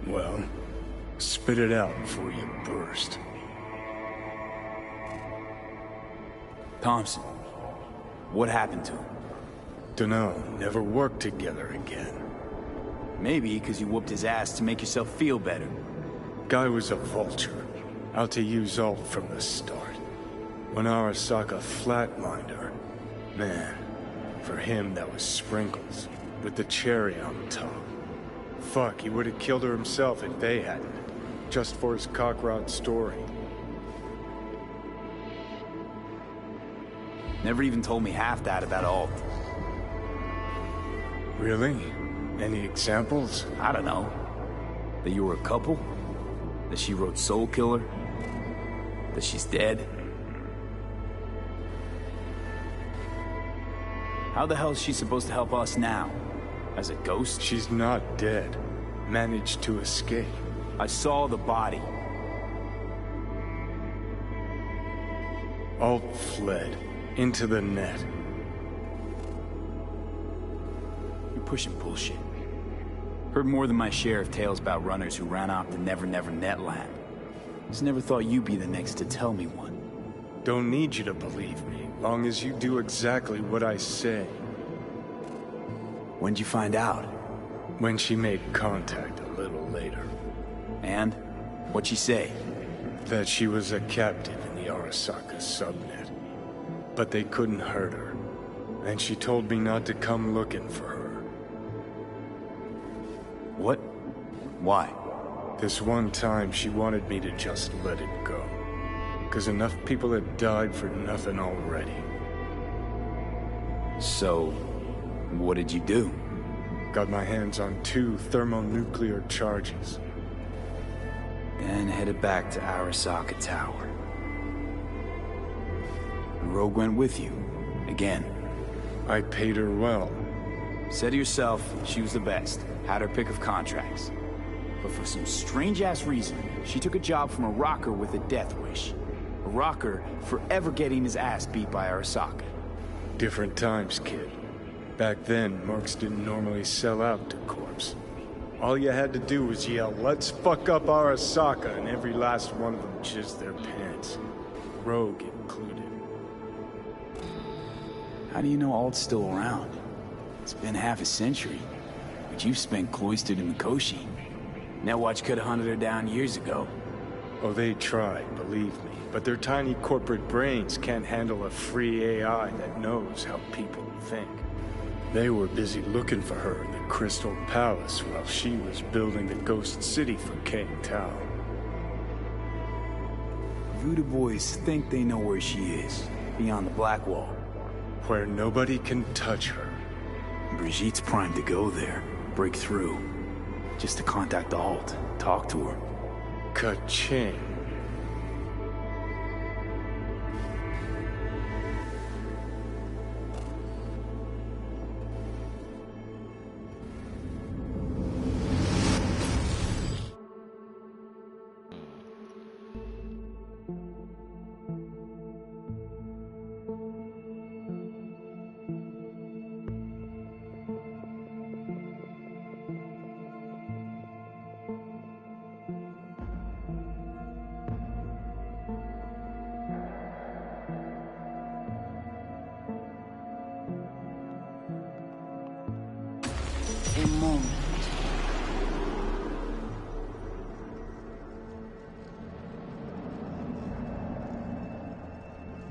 Well, spit it out before you burst. Thompson, what happened to him? Dunno, never worked together again. Maybe because you whooped his ass to make yourself feel better. Guy was a vulture, out to use Alt from the start. When Arasaka flatlined her, man, for him that was sprinkles, with the cherry on top. Fuck, he would have killed her himself if they hadn't, just for his cockrod story. Never even told me half that about Alt. Really? Any examples? I don't know. That you were a couple? That she wrote Soul Killer? That she's dead? How the hell is she supposed to help us now? As a ghost? She's not dead. Managed to escape. I saw the body. Alt fled. Into the net. You're pushing bullshit. Heard more than my share of tales about runners who ran off the Never Never Net land. Just never thought you'd be the next to tell me one. Don't need you to believe me, long as you do exactly what I say. When'd you find out? When she made contact a little later. And? What'd she say? That she was a captive in the Arasaka subnet. But they couldn't hurt her. And she told me not to come looking for her. What? Why? This one time she wanted me to just let it go. 'Cause enough people had died for nothing already. So, what did you do? Got my hands on 2 thermonuclear charges. Then headed back to Arasaka Tower. Rogue went with you. Again. I paid her well. Said to yourself, she was the best. Had her pick of contracts. But for some strange-ass reason, she took a job from a rocker with a death wish. A rocker forever getting his ass beat by Arasaka. Different times, kid. Back then, mercs didn't normally sell out to corpse. All you had to do was yell, "Let's fuck up Arasaka," and every last one of them jizzed their pants. Rogue included. How do you know Alt's still around? It's been half a century, but you've spent cloistered in Mikoshi. Netwatch could have hunted her down years ago. Oh, they tried, believe me, but their tiny corporate brains can't handle a free AI that knows how people think. They were busy looking for her in the Crystal Palace while she was building the Ghost City for King Tao. Voodoo boys think they know where she is, beyond the Black Wall. Where nobody can touch her. Brigitte's primed to go there, break through. Just to contact Alt, talk to her. Ka-ching.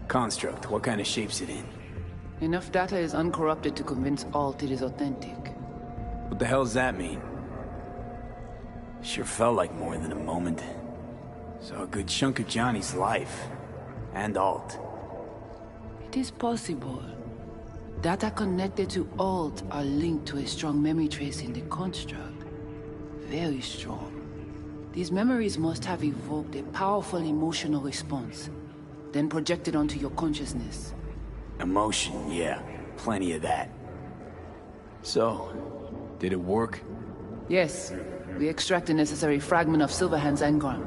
Construct, what kind of shape's it in? Enough data is uncorrupted to convince Alt it is authentic. What the hell does that mean? Sure felt like more than a moment. Saw a good chunk of Johnny's life. And Alt. It is possible. Data connected to Alt are linked to a strong memory trace in the construct. Very strong. These memories must have evoked a powerful emotional response, then projected onto your consciousness. Emotion, yeah. Plenty of that. So, did it work? Yes. We extract the necessary fragment of Silverhand's engram.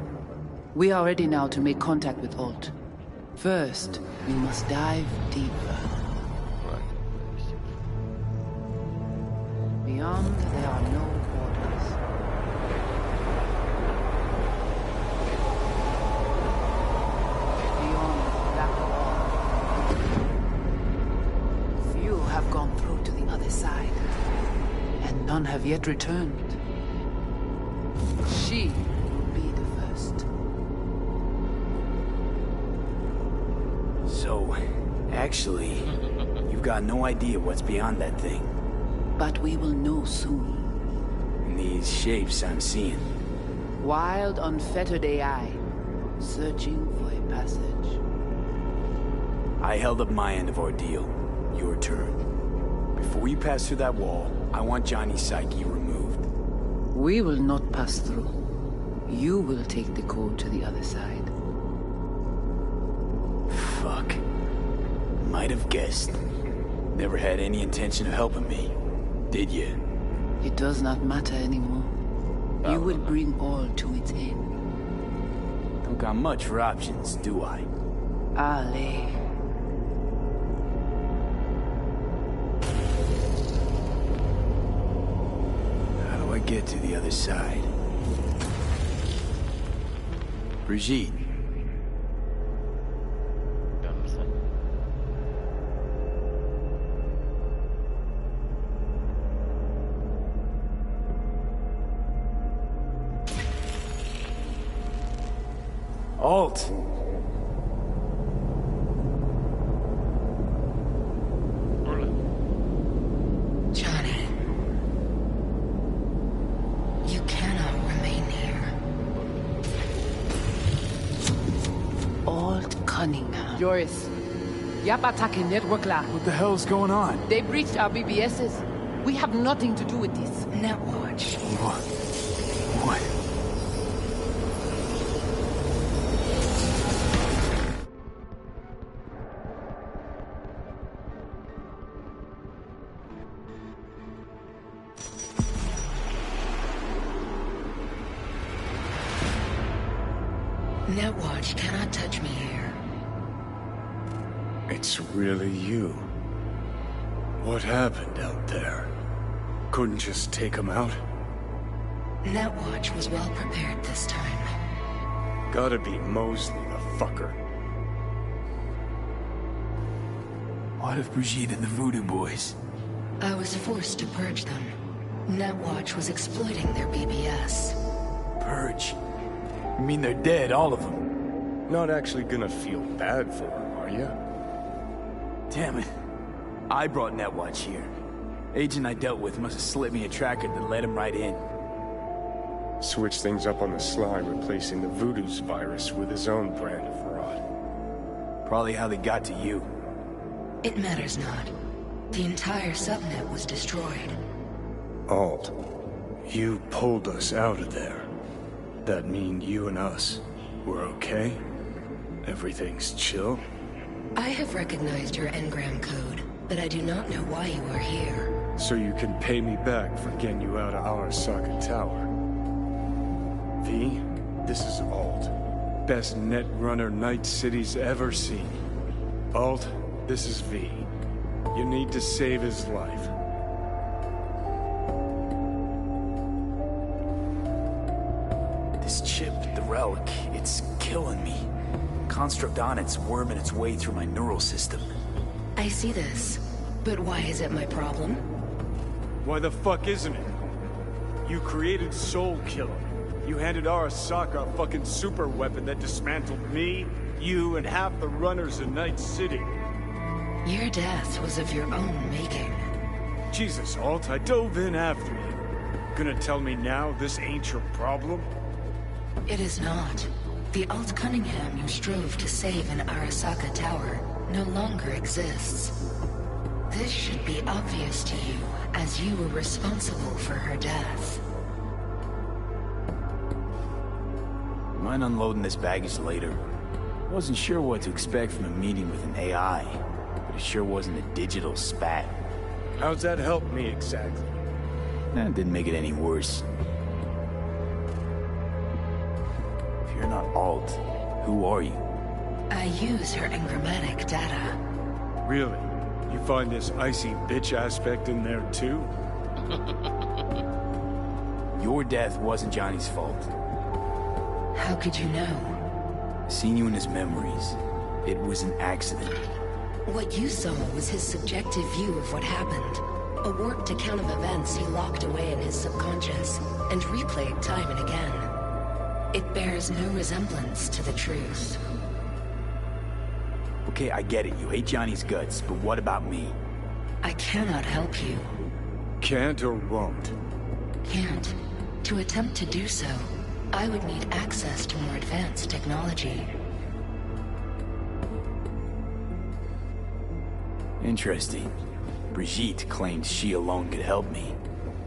We are ready now to make contact with Alt. First, we must dive deeper. Beyond, there are no borders. Beyond the black wall. Few have gone through to the other side, and none have yet returned. She will be the first. So, actually, you've got no idea what's beyond that thing. But we will know soon. And these shapes I'm seeing. Wild, unfettered AI, searching for a passage. I held up my end of ordeal. Your turn. Before you pass through that wall, I want Johnny's psyche removed. We will not pass through. You will take the code to the other side. Fuck. Might have guessed. Never had any intention of helping me. Did you? It does not matter anymore. You will bring all to its end. Don't got much for options, do I? Ale. How do I get to the other side? Brigitte. Alt! Johnny. You cannot remain here. Alt Cunningham. Joris. Yap attacking network lab. What the hell's going on? They breached our BBSs. We have nothing to do with this. Netwatch. What? Netwatch cannot touch me here. It's really you. What happened out there? Couldn't just take him out? Netwatch was well prepared this time. Gotta be Mosley, the fucker. What if Brigitte and the Voodoo Boys? I was forced to purge them. Netwatch was exploiting their BBS. Purge? You mean they're dead, all of them? Not actually gonna feel bad for him, are you? Damn it. I brought Netwatch here. Agent I dealt with must have slipped me a tracker that led him right in. Switch things up on the sly, replacing the Voodoo's virus with his own brand of fraud. Probably how they got to you. It matters not. The entire subnet was destroyed. Alt, you pulled us out of there. That mean you and us, we're okay? Everything's chill? I have recognized your engram code, but I do not know why you are here. So you can pay me back for getting you out of Arasaka Tower. V, this is Alt. Best netrunner Night City's ever seen. Alt, this is V. You need to save his life. This chip, the relic, it's killing me. Construct on it's worming its way through my neural system. I see this, but why is it my problem? Why the fuck isn't it? You created Soul Killer. You handed Arasaka a fucking super weapon that dismantled me, you and half the runners in Night City. Your death was of your own making. Jesus, Alt, I dove in after you. Gonna tell me now this ain't your problem? It is not. The Alt Cunningham you strove to save in Arasaka Tower no longer exists. This should be obvious to you, as you were responsible for her death. Mind unloading this baggage later? Wasn't sure what to expect from a meeting with an AI, but it sure wasn't a digital spat. How's that help me exactly? That didn't make it any worse. If you're not Alt, who are you? I use her engrammatic data. Really? You find this icy bitch aspect in there too? Your death wasn't Johnny's fault. How could you know? Seen you in his memories. It was an accident. What you saw was his subjective view of what happened. A warped account of events he locked away in his subconscious and replayed time and again. It bears no resemblance to the truth. Okay, I get it. You hate Johnny's guts, but what about me? I cannot help you. Can't or won't? Can't. To attempt to do so, I would need access to more advanced technology. Interesting. Brigitte claimed she alone could help me.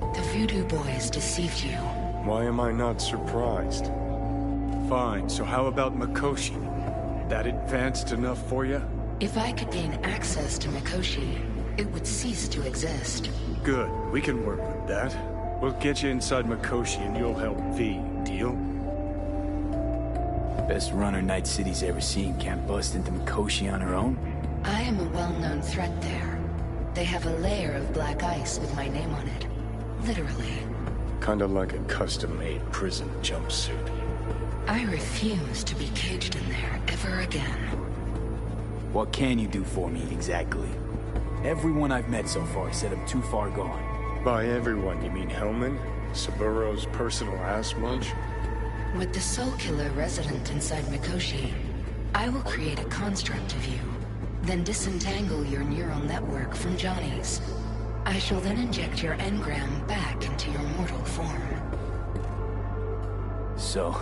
The Voodoo Boys deceived you. Why am I not surprised? Fine, so how about Mikoshi? That advanced enough for you? If I could gain access to Mikoshi, it would cease to exist. Good, we can work with that. We'll get you inside Mikoshi and you'll help V, deal? Best runner Night City's ever seen can't bust into Mikoshi on her own? I am a well-known threat there. They have a layer of black ice with my name on it. Literally. Kinda like a custom-made prison jumpsuit. I refuse to be caged in there ever again. What can you do for me, exactly? Everyone I've met so far said I'm too far gone. By everyone, you mean Hellman? Saburo's personal ass munch? With the Soul Killer resident inside Mikoshi, I will create a construct of you, then disentangle your neural network from Johnny's. I shall then inject your engram back into your mortal form. So,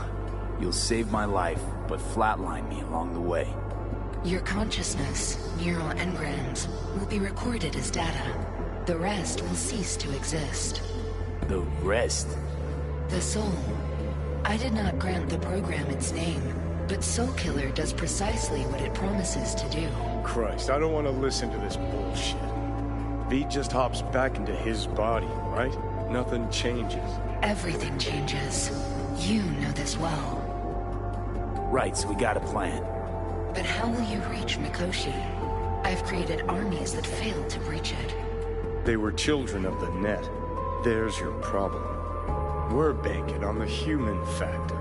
you'll save my life, but flatline me along the way. Your consciousness, neural engrams, will be recorded as data. The rest will cease to exist. The rest? The soul. I did not grant the program its name, but Soul Killer does precisely what it promises to do. Christ, I don't want to listen to this bullshit. V just hops back into his body, right? Nothing changes. Everything changes. You know this well. Right, so we got a plan. But how will you reach Mikoshi? I've created armies that failed to breach it. They were children of the net. There's your problem. We're banking on the human factor.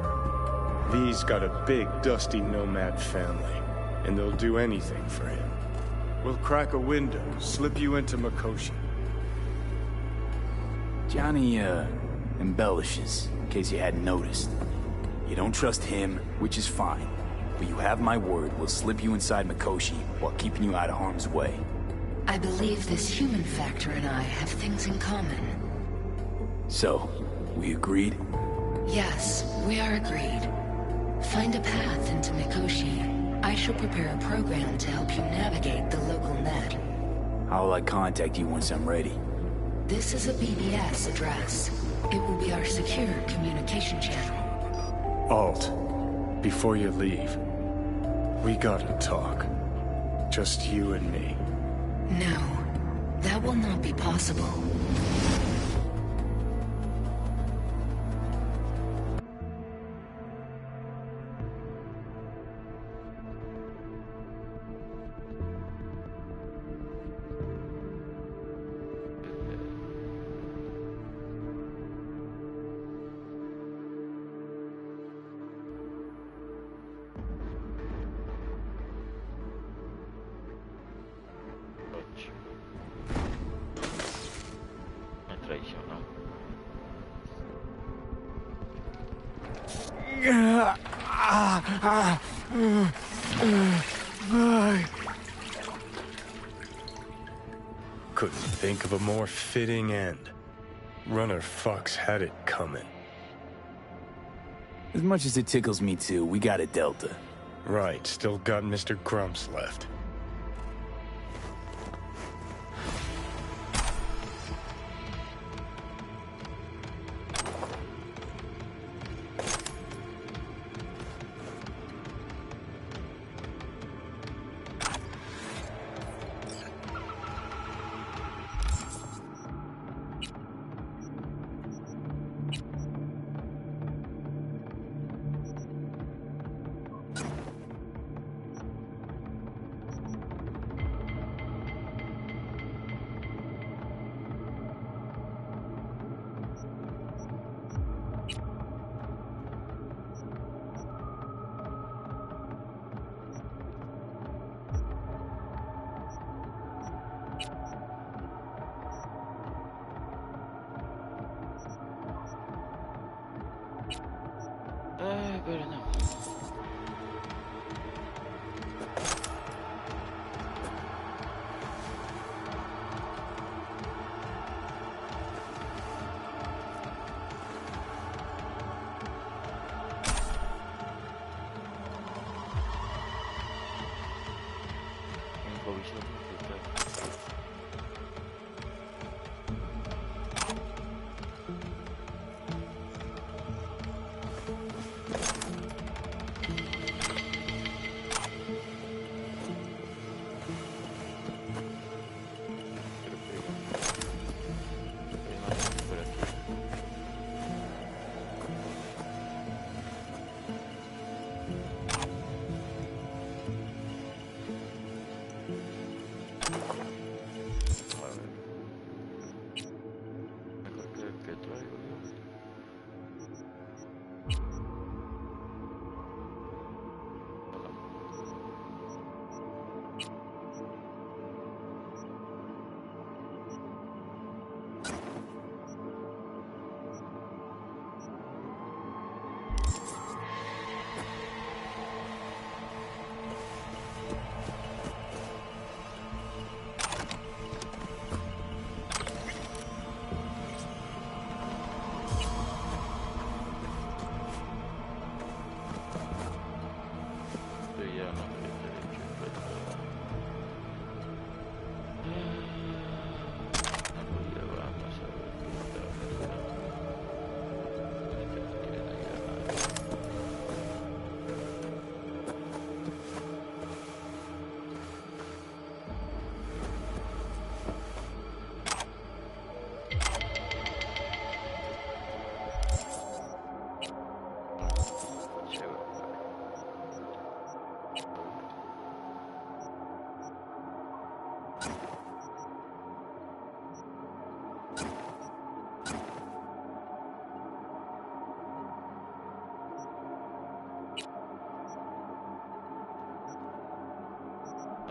V's got a big, dusty nomad family, and they'll do anything for him. We'll crack a window, slip you into Mikoshi. Johnny, embellishes, in case you hadn't noticed. You don't trust him, which is fine. But you have my word, we'll slip you inside Mikoshi while keeping you out of harm's way. I believe this human factor and I have things in common. So, we agreed? Yes, we are agreed. Find a path into Mikoshi. I shall prepare a program to help you navigate the local net. How will I contact you once I'm ready? This is a BBS address. It will be our secure communication channel. Alt, before you leave, we gotta talk. Just you and me. No, that will not be possible. Couldn't think of a more fitting end. Runner fucks had it coming. As much as it tickles me too, we got a Delta. Right, still got Mr. Grumps left. Pero no.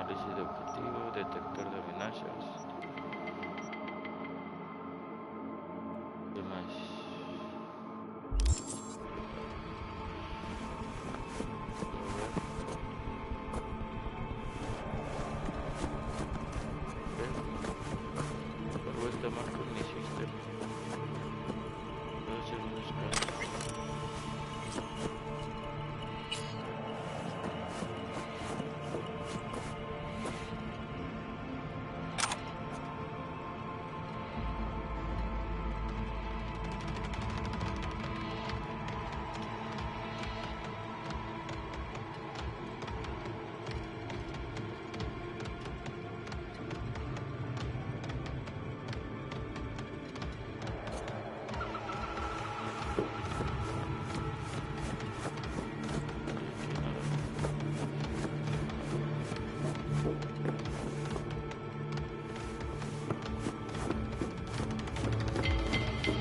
Análisis de objetivo, detector de amenazas. ¿Qué más? Propuesta más cognición externa. Puedo hacer unos cambios.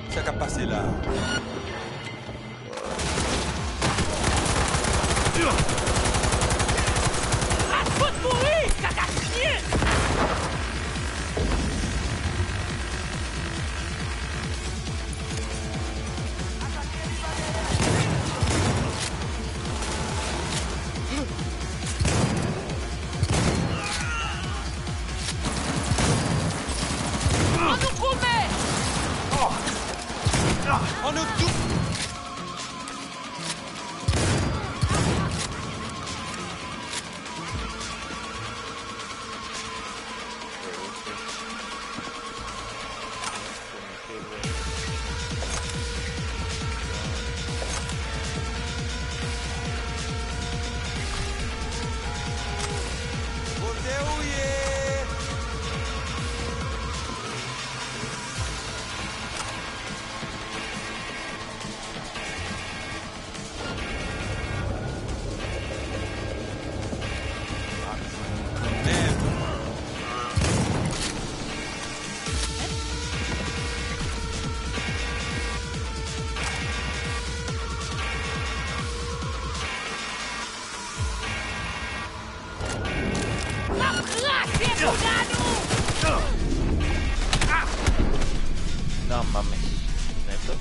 Ça qu'a passé là. Arrête-toi de mourir, caca de chien! No mames. ¿Neto?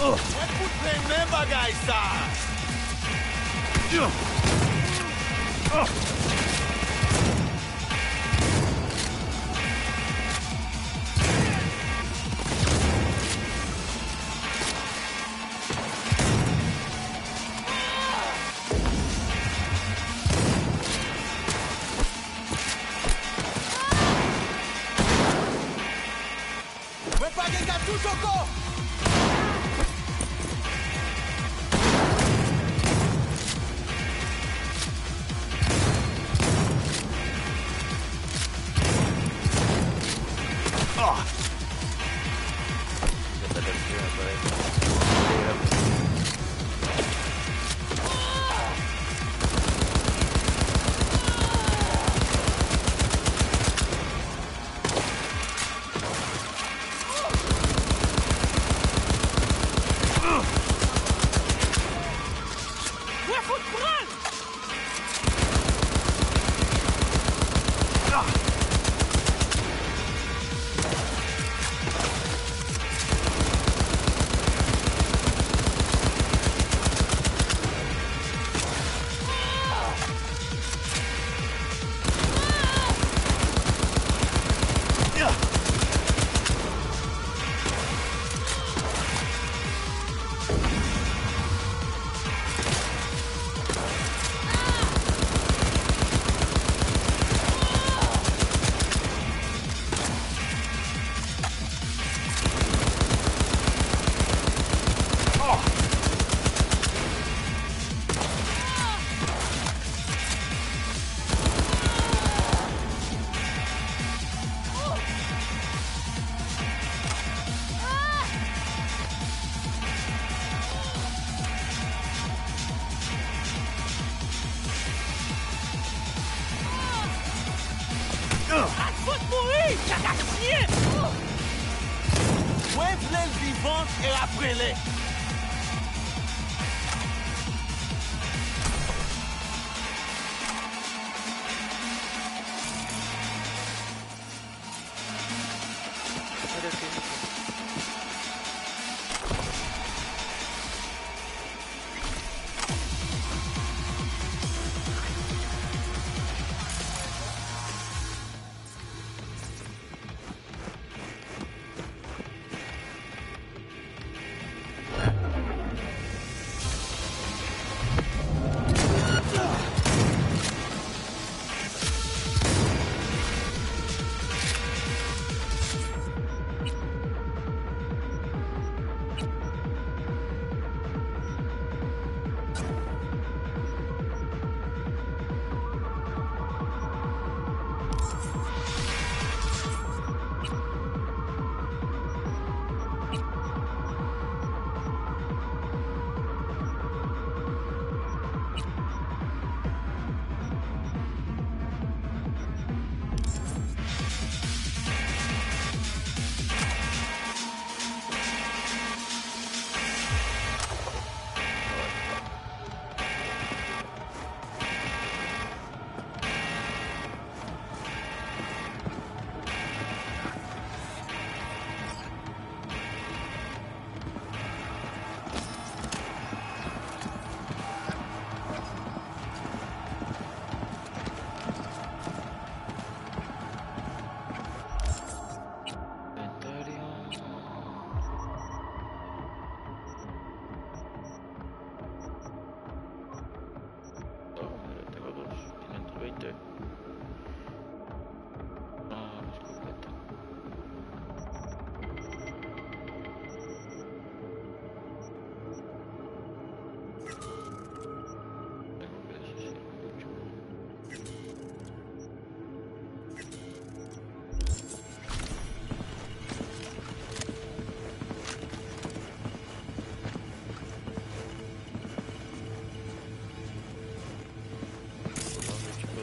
Vamos,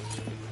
chicos.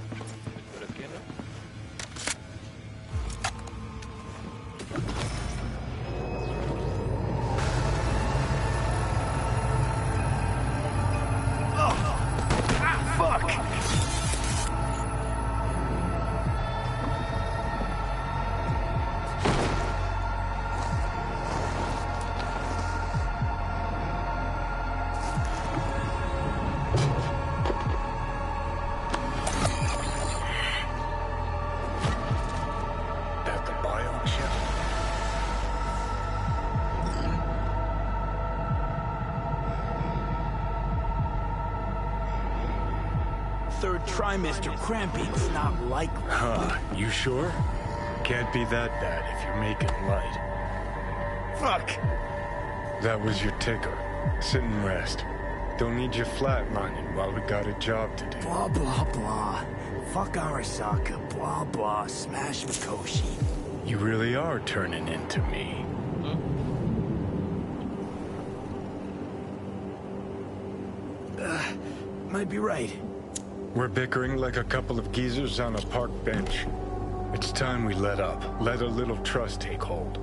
third trimester cramping's not likely. Huh, you sure? Can't be that bad if you're making light. Fuck! That was your ticker. Sit and rest. Don't need you flatlining while we got a job to do. Blah, blah, blah. Fuck Arasaka. Blah, blah. Smash Mikoshi. You really are turning into me. Might be right. We're bickering like a couple of geezers on a park bench. It's time we let up. Let a little trust take hold.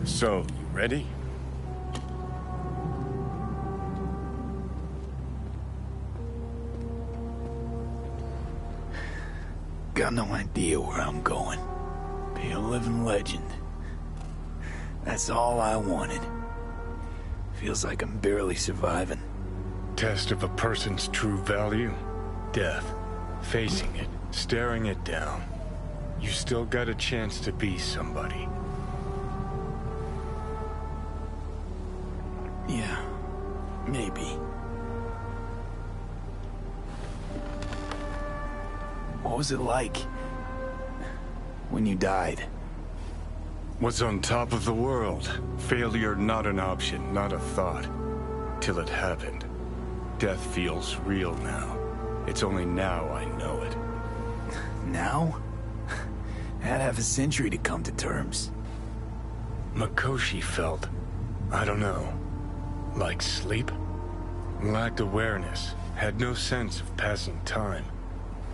So, you ready? Got no idea where I'm going. Be a living legend. That's all I wanted. Feels like I'm barely surviving. Test of a person's true value? Death. Facing it. Staring it down. You still got a chance to be somebody. Yeah. Maybe. What was it like when you died? Was on top of the world. Failure not an option, not a thought. Till it happened. Death feels real now. It's only now I know it. Now? Had half a century to come to terms. Mikoshi felt, I don't know, like sleep? Lacked awareness, had no sense of passing time.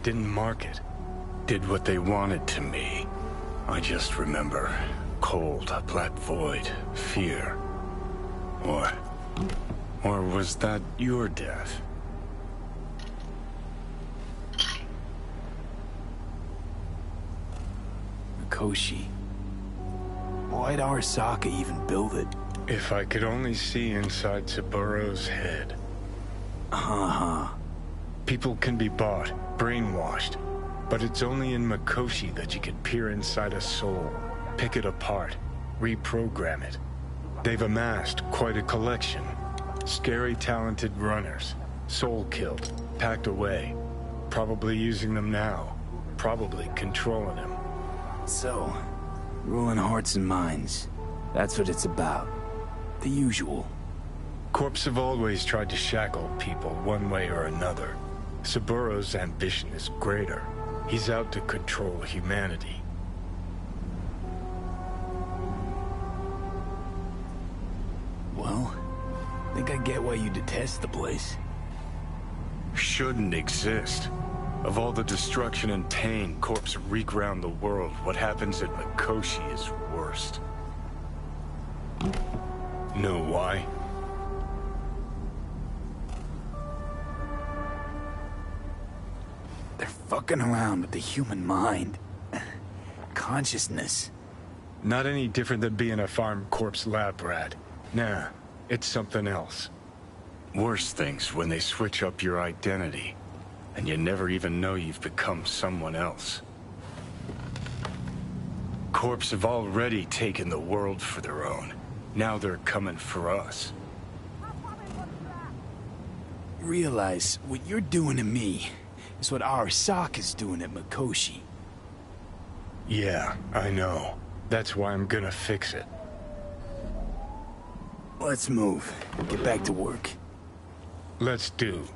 Didn't mark it. Did what they wanted to me. I just remember cold, a black void, fear. Or was that your death? Mikoshi. Why'd Arasaka even build it? If I could only see inside Saburo's head. People can be bought, brainwashed. But it's only in Mikoshi that you can peer inside a soul, pick it apart, reprogram it. They've amassed quite a collection. Scary, talented runners. Soul killed, packed away. Probably using them now. Probably controlling them. So, ruling hearts and minds. That's what it's about. The usual. Corps have always tried to shackle people one way or another. Saburo's ambition is greater. He's out to control humanity. Well, I think I get why you detest the place. Shouldn't exist. Of all the destruction and pain Corps wreak round the world, what happens at Mikoshi is worst. Know why? They're fucking around with the human mind. Consciousness. Not any different than being a farm corpse lab rat. Nah, it's something else. Worse things when they switch up your identity, and you never even know you've become someone else. Corps have already taken the world for their own. Now they're coming for us. Realize what you're doing to me is what Arasaka's doing at Mikoshi. Yeah, I know. That's why I'm gonna fix it. Let's move. Get back to work. Let's do.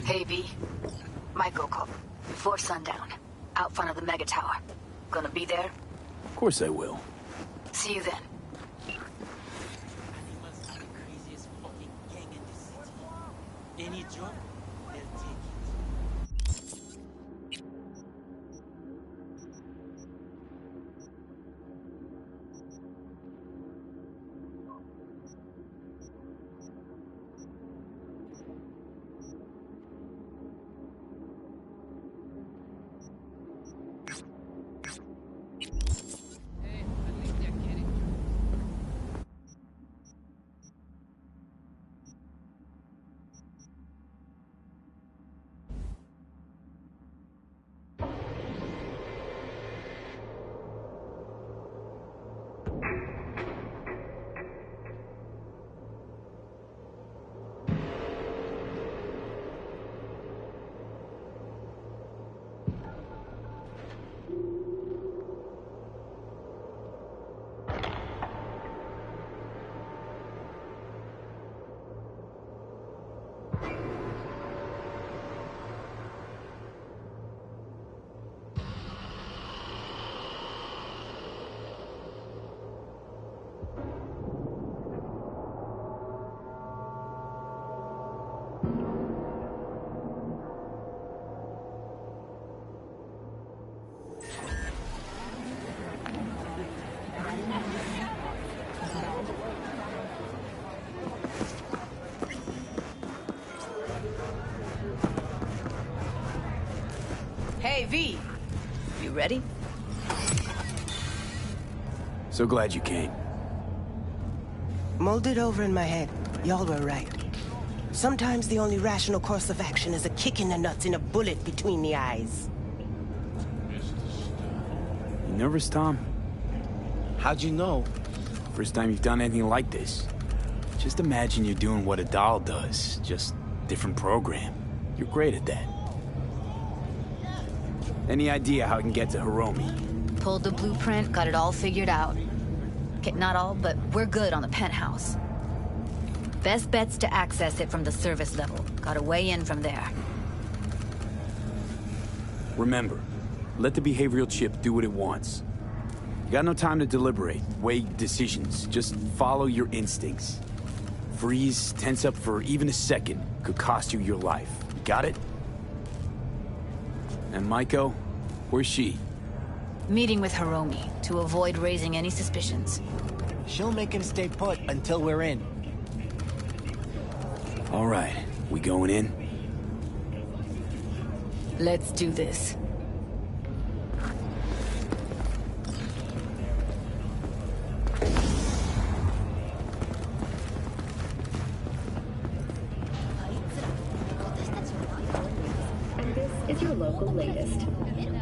Hey, V. Michael called. Before sundown. Out front of the mega tower. Gonna be there? Of course I will. See you then. Any job, they'll take it. Hey, Hey, V. You ready? So glad you came. Mulled it over in my head. Y'all were right. Sometimes the only rational course of action is a kick in the nuts and a bullet between the eyes. You nervous, Tom? How'd you know? First time you've done anything like this. Just imagine you're doing what a doll does, just different program. You're great at that. Any idea how I can get to Hiromi? Pulled the blueprint, got it all figured out. Okay, not all, but we're good on the penthouse. Best bet's to access it from the service level. Got a way in from there. Remember, let the behavioral chip do what it wants. You got no time to deliberate, weigh decisions. Just follow your instincts. Freeze, tense up for even a second could cost you your life. Got it? And Maiko, where's she? Meeting with Hiromi to avoid raising any suspicions. She'll make him stay put until we're in. All right, we going in? Let's do this. And this is your local latest.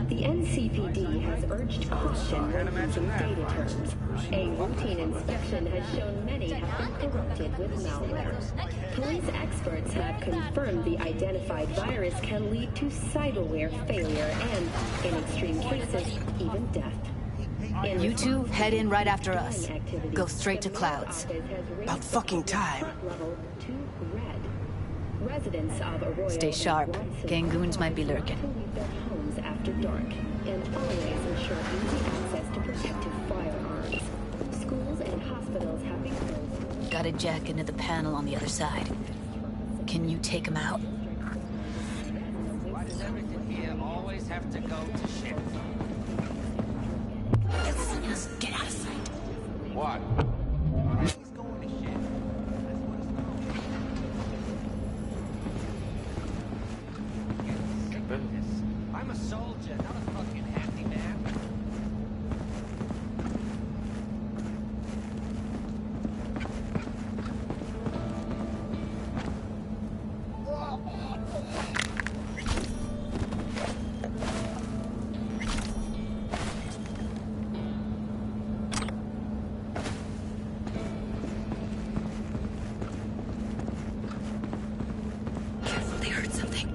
The NCPD has urged caution when using data terms. A routine inspection has shown many have been corrupted with malware. Police experts have confirmed the identified virus can lead to cyberware failure and, in extreme cases, even death. You two head in right after us. Go straight to Clouds. About fucking time. Stay sharp. Gangoons might be lurking. After dark, and always ensure easy access to protective firearms. Schools and hospitals have been closed. Got a jack into the panel on the other side. Can you take him out? Why does everything here always have to go to shit? Get out of sight. What? I'm a soldier, not a fucking handyman. Careful, they heard something.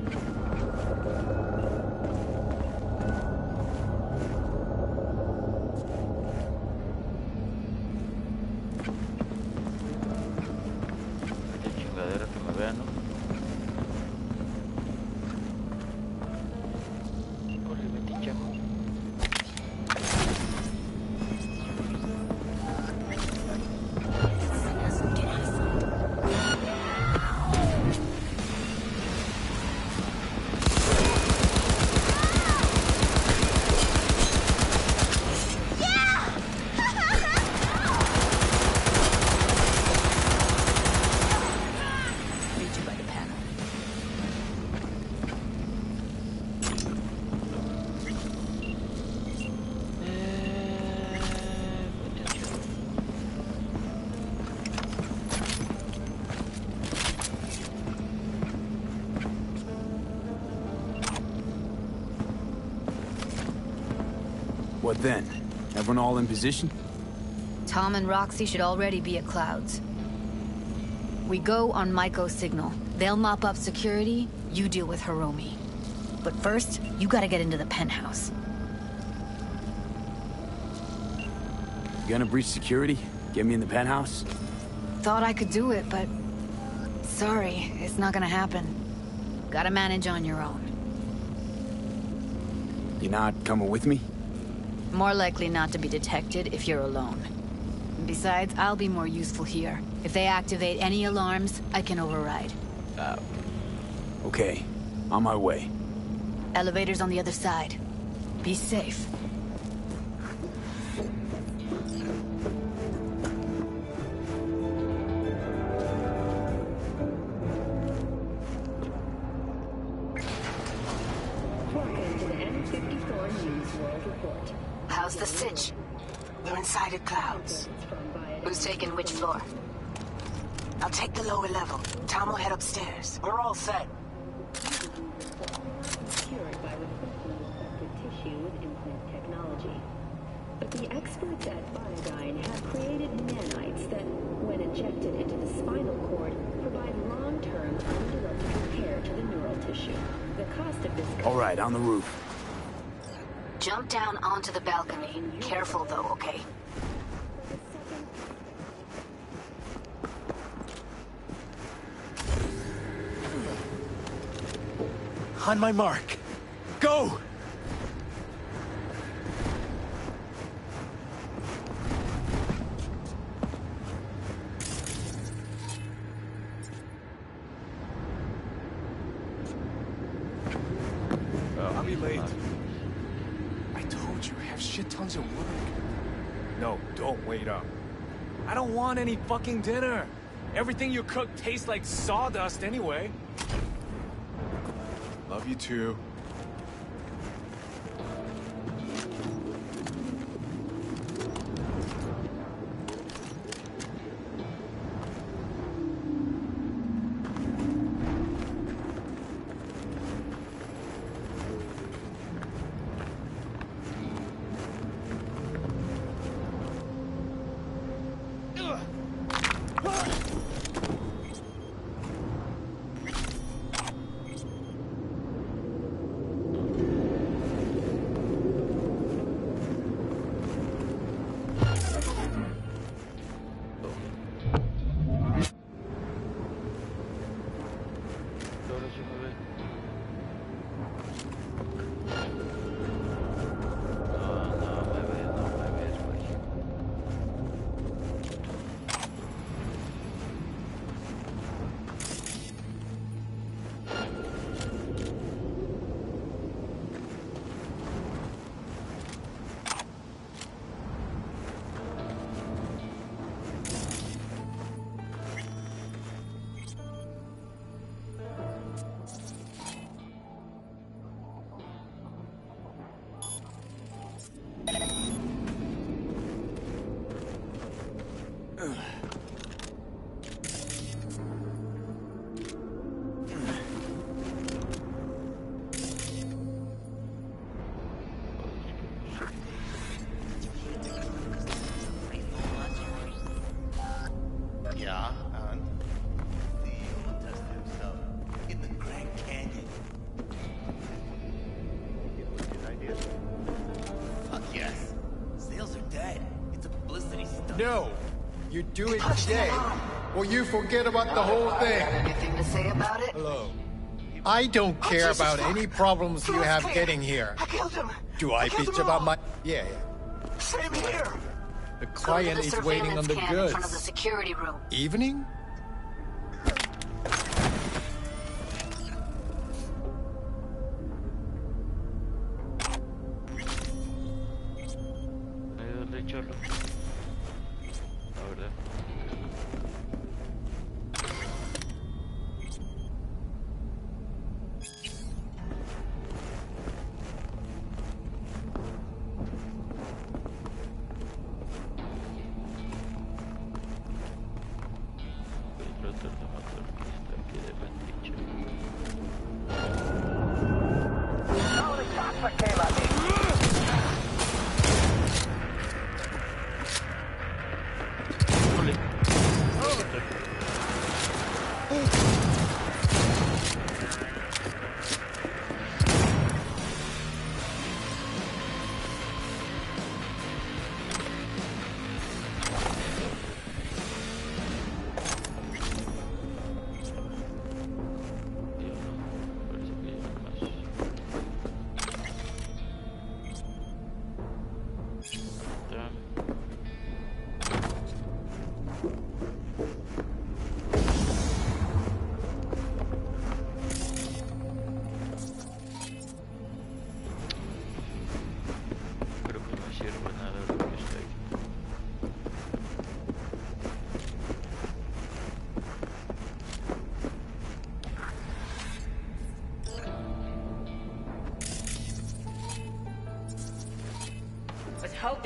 What then? Everyone all in position? Tom and Roxy should already be at Clouds. We go on Maiko's signal. They'll mop up security, you deal with Hiromi. But first, you gotta get into the penthouse. You gonna breach security? Get me in the penthouse? Thought I could do it, but... sorry, it's not gonna happen. Gotta manage on your own. You not coming with me? More likely not to be detected if you're alone. Besides, I'll be more useful here. If they activate any alarms, I can override. Okay, on my way. Elevator's on the other side. Be safe. Welcome to the What's the sitch? We're inside of clouds. Who's taking which floor? I'll take the lower level. Tom will head upstairs. We're all set. Cured by replacement affected tissue with implant technology. But the experts at Biodyne have created nanites that, when injected into the spinal cord, provide long-term uninterrupted repair to the neural tissue. The cost of this... All right, on the roof. Jump down onto the balcony. Careful though, okay? On my mark. Go! I'll be late. I told you, I have shit tons of work. No, don't wait up. I don't want any fucking dinner. Everything you cook tastes like sawdust anyway. Love you too. No, you do it today, or you forget about the whole thing. Anything to say about it? Hello. I don't care about any problems you have getting here. I killed him. Do I bitch about my... Yeah. Same here. The client is waiting on the goods. In front of the security room. Evening?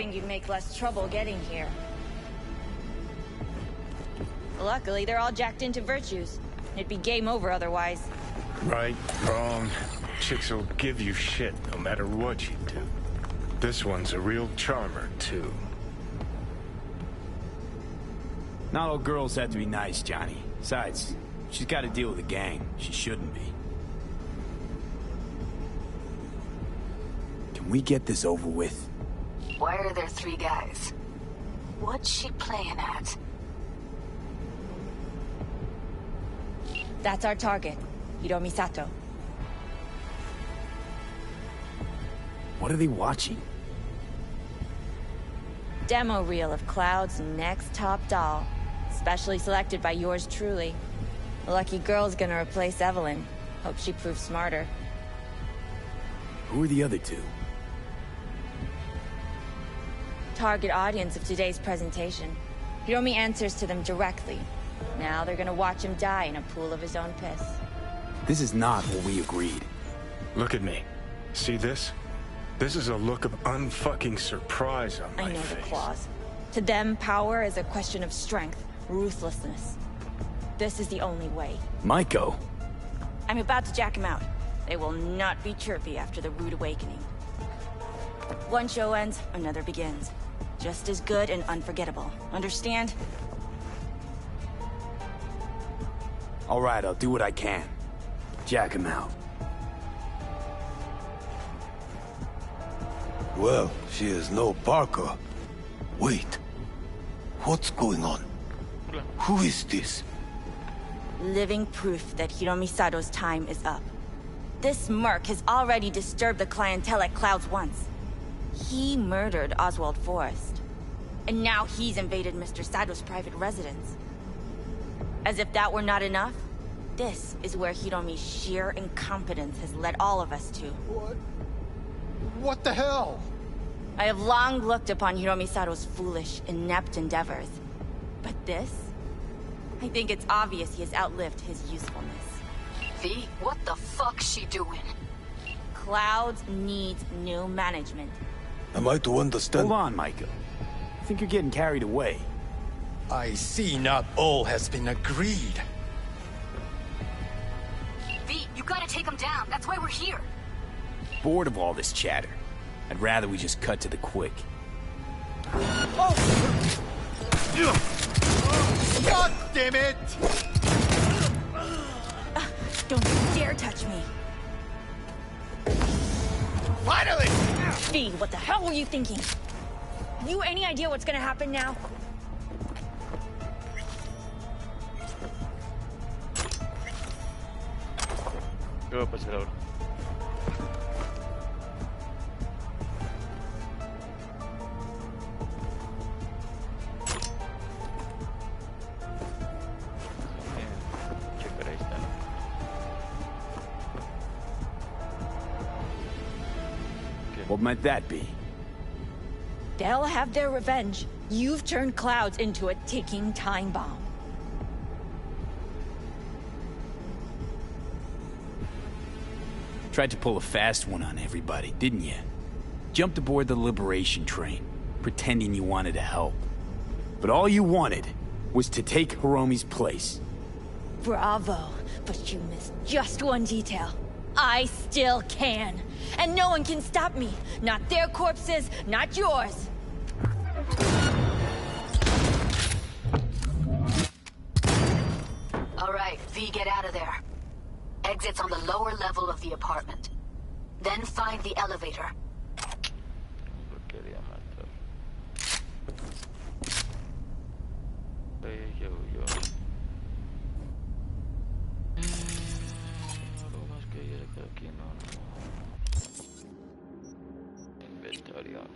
hoping you'd make less trouble getting here. Luckily, they're all jacked into virtues. It'd be game over otherwise. Right, wrong. Chicks will give you shit no matter what you do. This one's a real charmer, too. Not all girls have to be nice, Johnny. Besides, she's got to deal with a gang. She shouldn't be. Can we get this over with? Why are there 3 guys? What's she playing at? That's our target, Hiromi Sato. What are they watching? Demo reel of Cloud's next top doll. Specially selected by yours truly. The lucky girl's gonna replace Evelyn. Hope she proves smarter. Who are the other 2? Target audience of today's presentation. Hiromi answers to them directly. Now they're gonna watch him die in a pool of his own piss. This is not what we agreed. Look at me. See this? This is a look of unfucking surprise on my face. I know the clause. To them, power is a question of strength, ruthlessness. This is the only way. Maiko. I'm about to jack him out. They will not be chirpy after the rude awakening. One show ends, another begins. Just as good and unforgettable. Understand? All right, I'll do what I can. Jack him out. Well, she is no Parker. Wait. What's going on? Who is this? Living proof that Hiromi Sato's time is up. This merc has already disturbed the clientele at Clouds once. He murdered Oswald Forrest. And now he's invaded Mr. Sato's private residence. As if that were not enough, this is where Hiromi's sheer incompetence has led all of us to. What the hell? I have long looked upon Hiromi Sato's foolish, inept endeavors. But this? I think it's obvious he has outlived his usefulness. V, what the fuck's she doing? Clouds needs new management. Am I to understand? Hold on, Maiko. I think you're getting carried away. I see not all has been agreed. V, you gotta take him down. That's why we're here. Bored of all this chatter. I'd rather we just cut to the quick. Oh! God damn it! Don't you dare touch me. Finally! V, what the hell were you thinking? You any idea what's gonna happen now? ¿Qué va a pasar ahora? Checar ahí está. What might that be? They'll have their revenge. You've turned Clouds into a ticking time bomb. Tried to pull a fast one on everybody, didn't you? Jumped aboard the liberation train, pretending you wanted to help. But all you wanted was to take Hiromi's place. Bravo, but you missed just one detail. I still can. And no one can stop me. Not their corpses, not yours. All right, V, get out of there. Exit's on the lower level of the apartment. Then find the elevator. Inventario.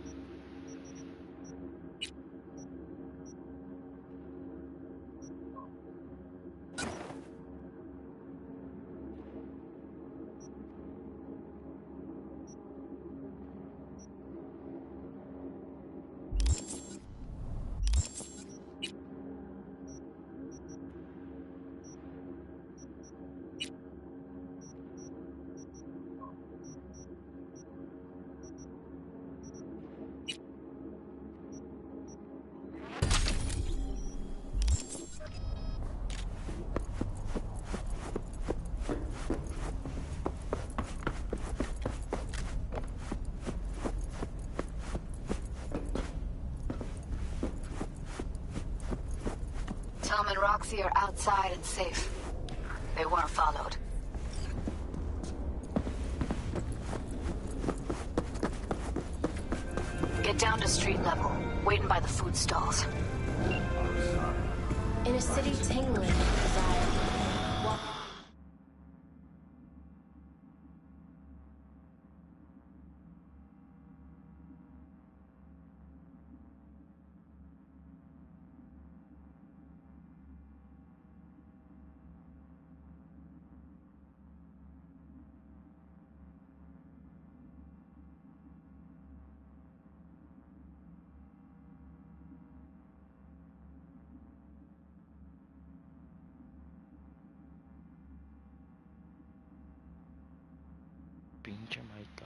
Tom and Roxy are outside and safe. They weren't followed. Get down to street level, waiting by the food stalls. In a city tingling with desire. Walk. Pinche Maika.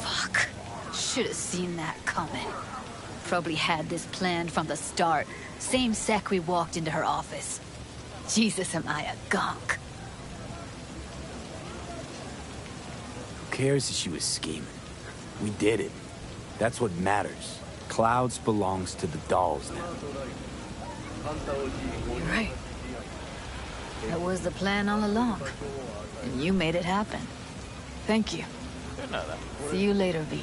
Fuck. Should have seen that coming. Probably had this planned from the start. Same sec we walked into her office. Jesus, am I a gonk. Who cares if she was scheming? We did it. That's what matters. Clouds belongs to the dolls now. You're right. That was the plan all along. And you made it happen. Thank you. See you later, V.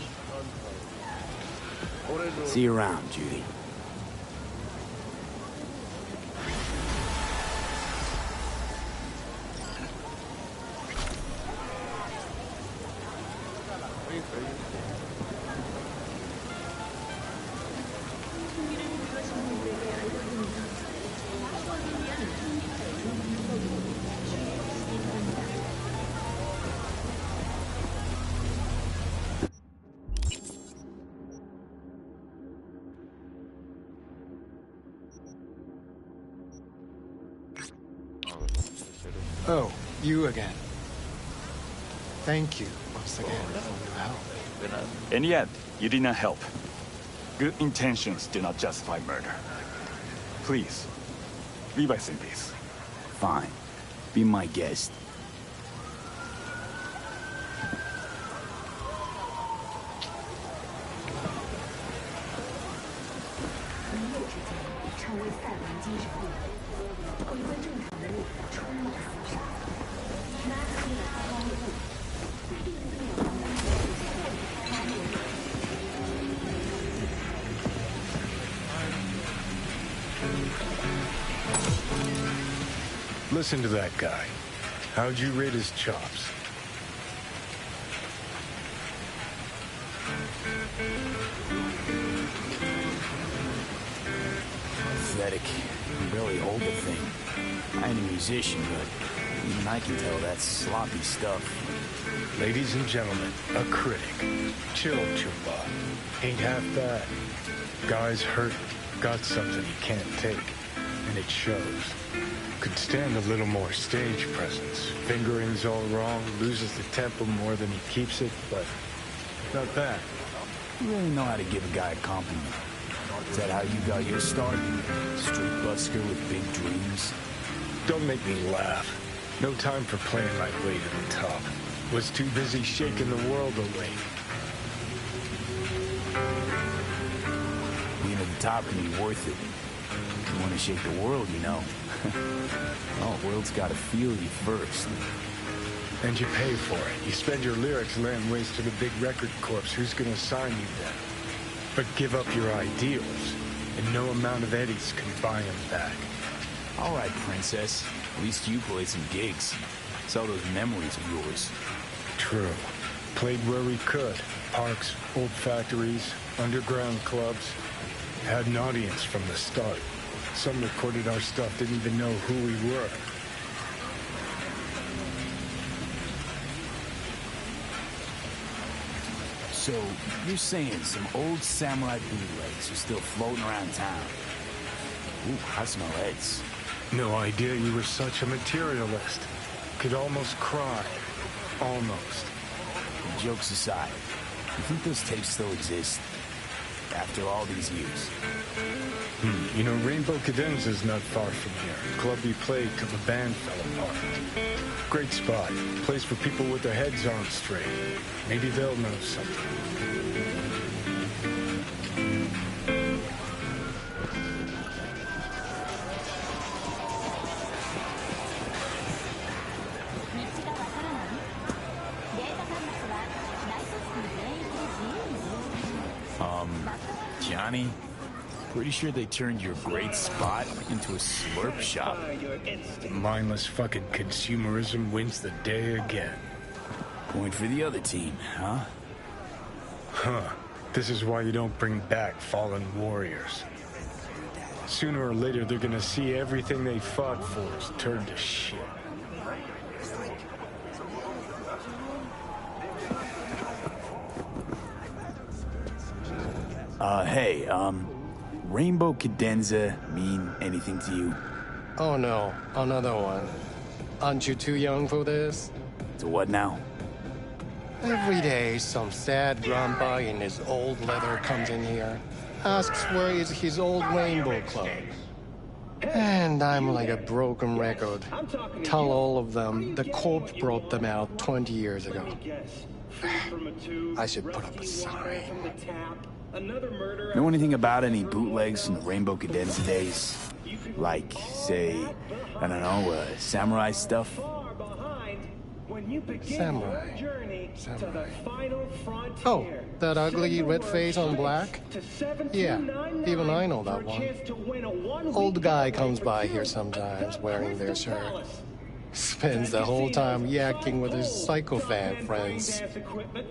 See you around, Judy. Oh, you again. Thank you once again for your help. In the end, you did not help. Good intentions do not justify murder. Please, leave us in peace. Fine. Be my guest. Listen to that guy. How'd you rate his chops? Pathetic. Barely hold the thing. I ain't a musician, but even I can tell that's sloppy stuff. Ladies and gentlemen, a critic. Chill, Chupa. Ain't half bad. Guy's hurt, got something he can't take, and it shows. Could stand a little more stage presence. Fingering's all wrong, loses the tempo more than he keeps it, but not bad. You really know how to give a guy a compliment. Is that how you got your start? Street busker with big dreams? Don't make me laugh. No time for playing my way to the top. Was too busy shaking the world away. Being at the top can be worth it. You want to shake the world, you know. Oh, the world's got to feel you first. And you pay for it. You spend your lyrics laying waste to the big record corps. Who's gonna sign you then? But give up your ideals, and no amount of eddies can buy them back. All right, princess. At least you played some gigs. Sell those memories of yours. True. Played where we could. Parks, old factories, underground clubs. Had an audience from the start. Some recorded our stuff, didn't even know who we were. So, you're saying some old samurai bootlegs are still floating around town? Ooh, I smell heads. No idea you were such a materialist. Could almost cry. Almost. Jokes aside, you think those tapes still exist? after all these years. You know, Rainbow Cadenza's not far from here. Club we played till the band fell apart. Great spot. Place for people with their heads on straight. Maybe they'll know something. Johnny? Pretty sure they turned your great spot into a slurp shop. Mindless fucking consumerism wins the day again. Point for the other team, huh? Huh. This is why you don't bring back fallen warriors. Sooner or later, they're gonna see everything they fought for is turned to shit. Hey, Rainbow Cadenza mean anything to you? Oh no, another one. Aren't you too young for this? To what now? Every day, some sad grandpa in his old leather comes in here, asks where is his old rainbow club. And I'm like a broken record. Tell all of them the Corp brought them out 20 years ago. I should put up a sign. Know anything about any bootlegs from the Rainbow Cadenza days? Like, say, I don't know, samurai stuff? Samurai. Oh, that ugly red face on black? Yeah, even I know that one. Old guy comes by here sometimes wearing their shirt. Spends the whole time yakking with his psychophan friends.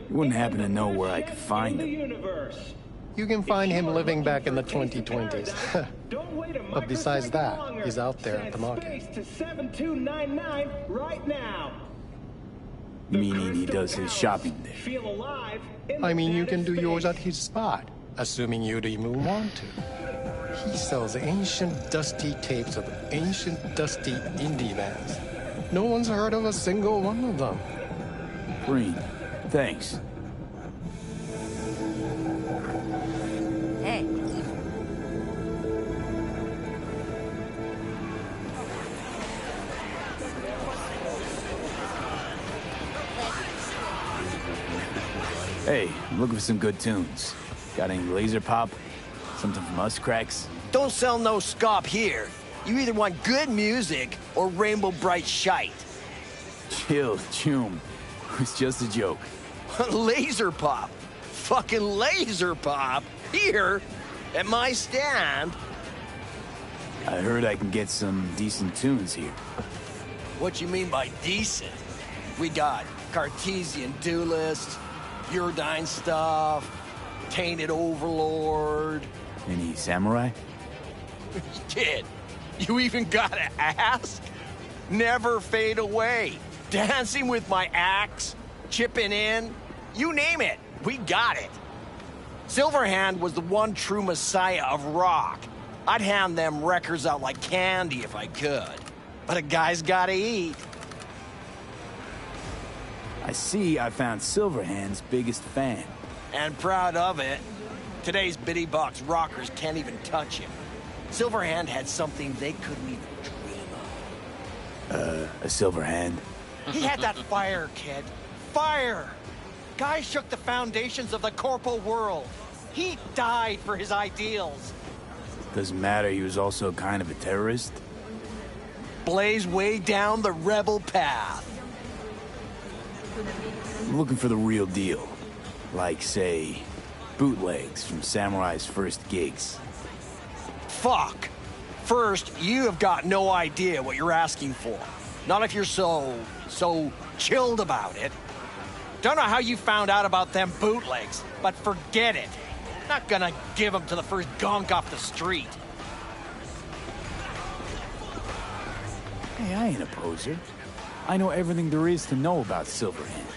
You wouldn't happen to know where I could find him. You can find him living back in the 2020s. But besides that, he's out there at the market. Meaning he does his shopping there. I mean, you can do yours at his spot, assuming you'd even want to. He sells ancient, dusty tapes of ancient, dusty indie bands. No one's heard of a single one of them. Green, thanks. Hey. Hey, I'm looking for some good tunes. Got any laser pop? Something from us cracks? Don't sell no scop here. You either want good music or rainbow bright shite. Chill, Choom. It's just a joke. Laser pop. Fucking laser pop. Here, at my stand. I heard I can get some decent tunes here. What you mean by decent? We got Cartesian Duelist, Uridine stuff, Tainted Overlord. Any samurai? Kid, you even gotta ask? Never fade away. Dancing with my axe, chipping in, you name it, we got it. Silverhand was the one true messiah of rock. I'd hand them records out like candy if I could. But a guy's gotta eat. I see I found Silverhand's biggest fan. And proud of it. Today's bitty box rockers can't even touch him. Silverhand had something they couldn't even dream of. A Silverhand? He had that fire, kid. Fire! Guy shook the foundations of the corporal world. He died for his ideals. Doesn't matter, he was also kind of a terrorist. Blaze way down the rebel path. I'm looking for the real deal. Like, say, bootlegs from Samurai's first gigs. Fuck! First, you have got no idea what you're asking for. Not if you're so chilled about it. Don't know how you found out about them bootlegs, but forget it. Not gonna give them to the first gonk off the street. Hey, I ain't a poser. I know everything there is to know about Silverhand.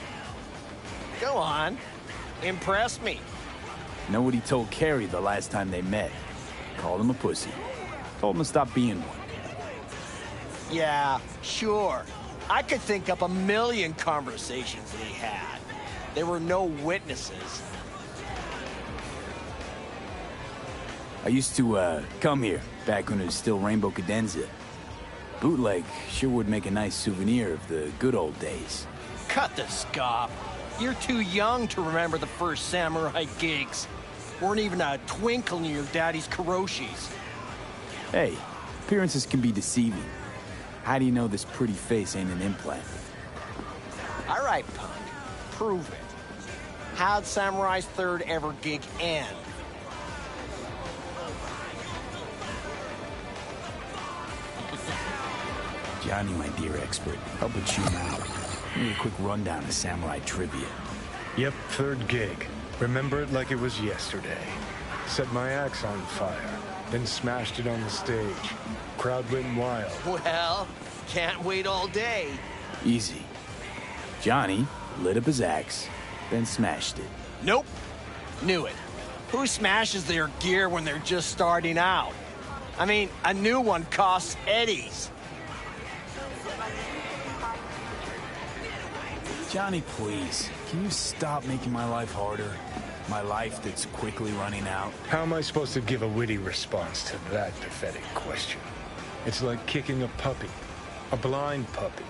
Go on. Impress me. Know what he told Carrie the last time they met? Called him a pussy. Told him to stop being one. Yeah, sure. I could think up a million conversations they had. There were no witnesses. I used to, come here, back when it was still Rainbow Cadenza. Bootleg sure would make a nice souvenir of the good old days. Cut the scop. You're too young to remember the first samurai gigs. Weren't even a twinkle in your daddy's karoshis. Hey, appearances can be deceiving. How do you know this pretty face ain't an implant? All right, punk. Prove it. How'd Samurai's third ever gig end? Johnny, my dear expert, help a tune out. Give me a quick rundown of samurai trivia. Yep, third gig. Remember it like it was yesterday. Set my axe on fire, then smashed it on the stage. Crowd went wild. Well, can't wait all day. Easy. Johnny lit up his axe, then smashed it. Nope. Knew it. Who smashes their gear when they're just starting out? I mean, a new one costs eddies. Johnny, please, can you stop making my life harder? My life that's quickly running out? How am I supposed to give a witty response to that pathetic question? It's like kicking a puppy. A blind puppy.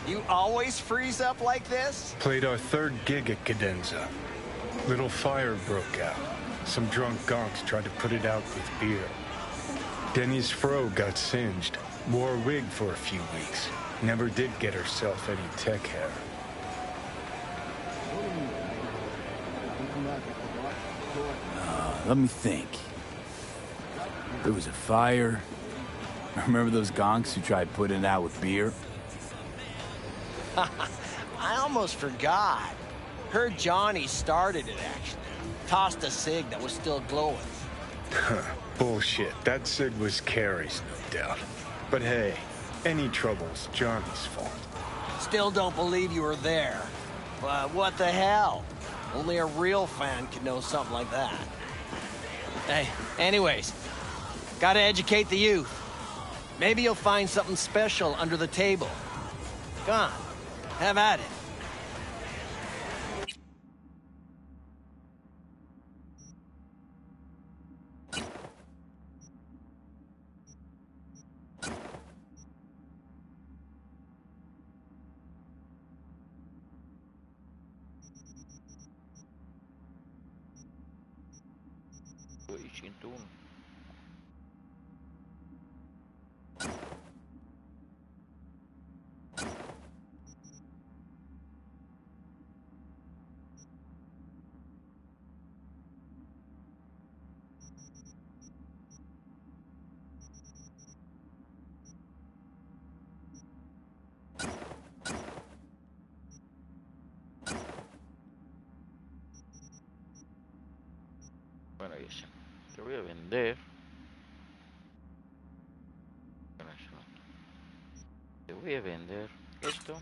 You always freeze up like this? Played our third gig at Cadenza. Little fire broke out. Some drunk gonks tried to put it out with beer. Denny's fro got singed. Wore a wig for a few weeks. Never did get herself any tech hair. Let me think. There was a fire. Remember those gonks who tried putting it out with beer? I almost forgot. Heard Johnny started it, actually. Tossed a cig that was still glowing. Bullshit. That cig was Carrie's, no doubt. But hey, any trouble's Johnny's fault. Still don't believe you were there. But what the hell? Only a real fan could know something like that. Hey, anyways, gotta educate the youth. Maybe you'll find something special under the table. Go on, have at it. Bueno, ya. Te voy a vender. Te voy a vender esto.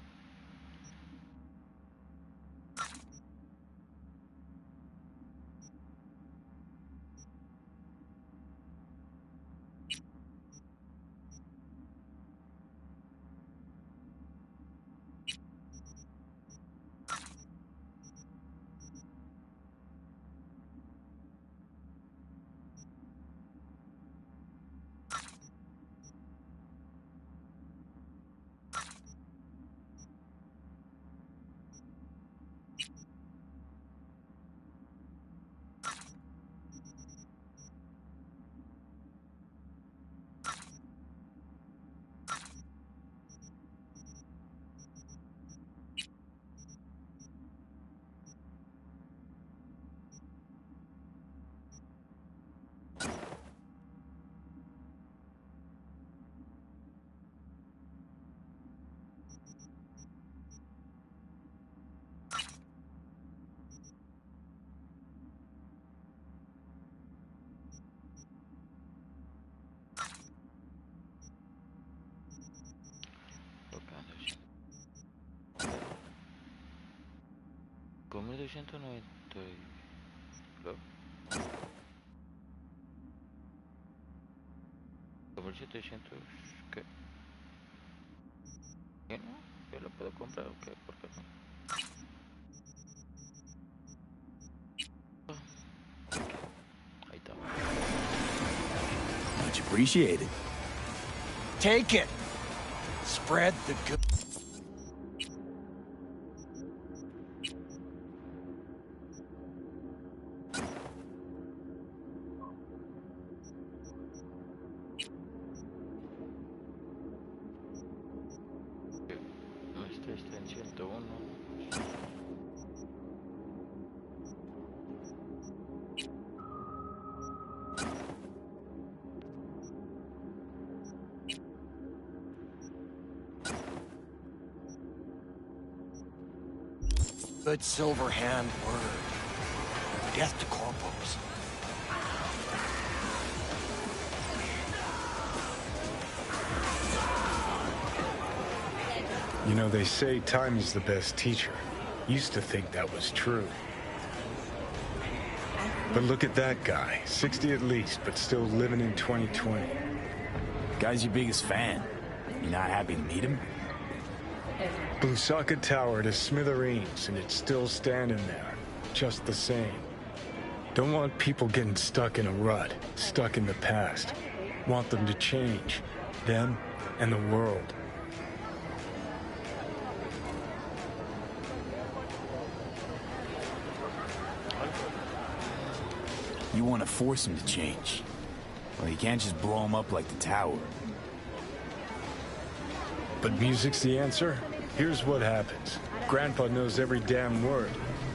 Con 1290 con 1700 ¿qué? ¿Qué no? ¿Yo lo puedo comprar o qué? ¿Por qué no? Ahí está. Appreciate it. Take it. Spread the good. Este está en 101. Good silver hand word. Death to corpos. You know, they say time is the best teacher. Used to think that was true. But look at that guy. 60 at least, but still living in 2020. Guy's your biggest fan. You not happy to meet him? Blew Socket Tower to smithereens, and it's still standing there. Just the same. Don't want people getting stuck in a rut, stuck in the past. Want them to change. Them and the world. You want to force him to change. Well, you can't just blow him up like the tower. But music's the answer? Here's what happens. Grandpa knows every damn word.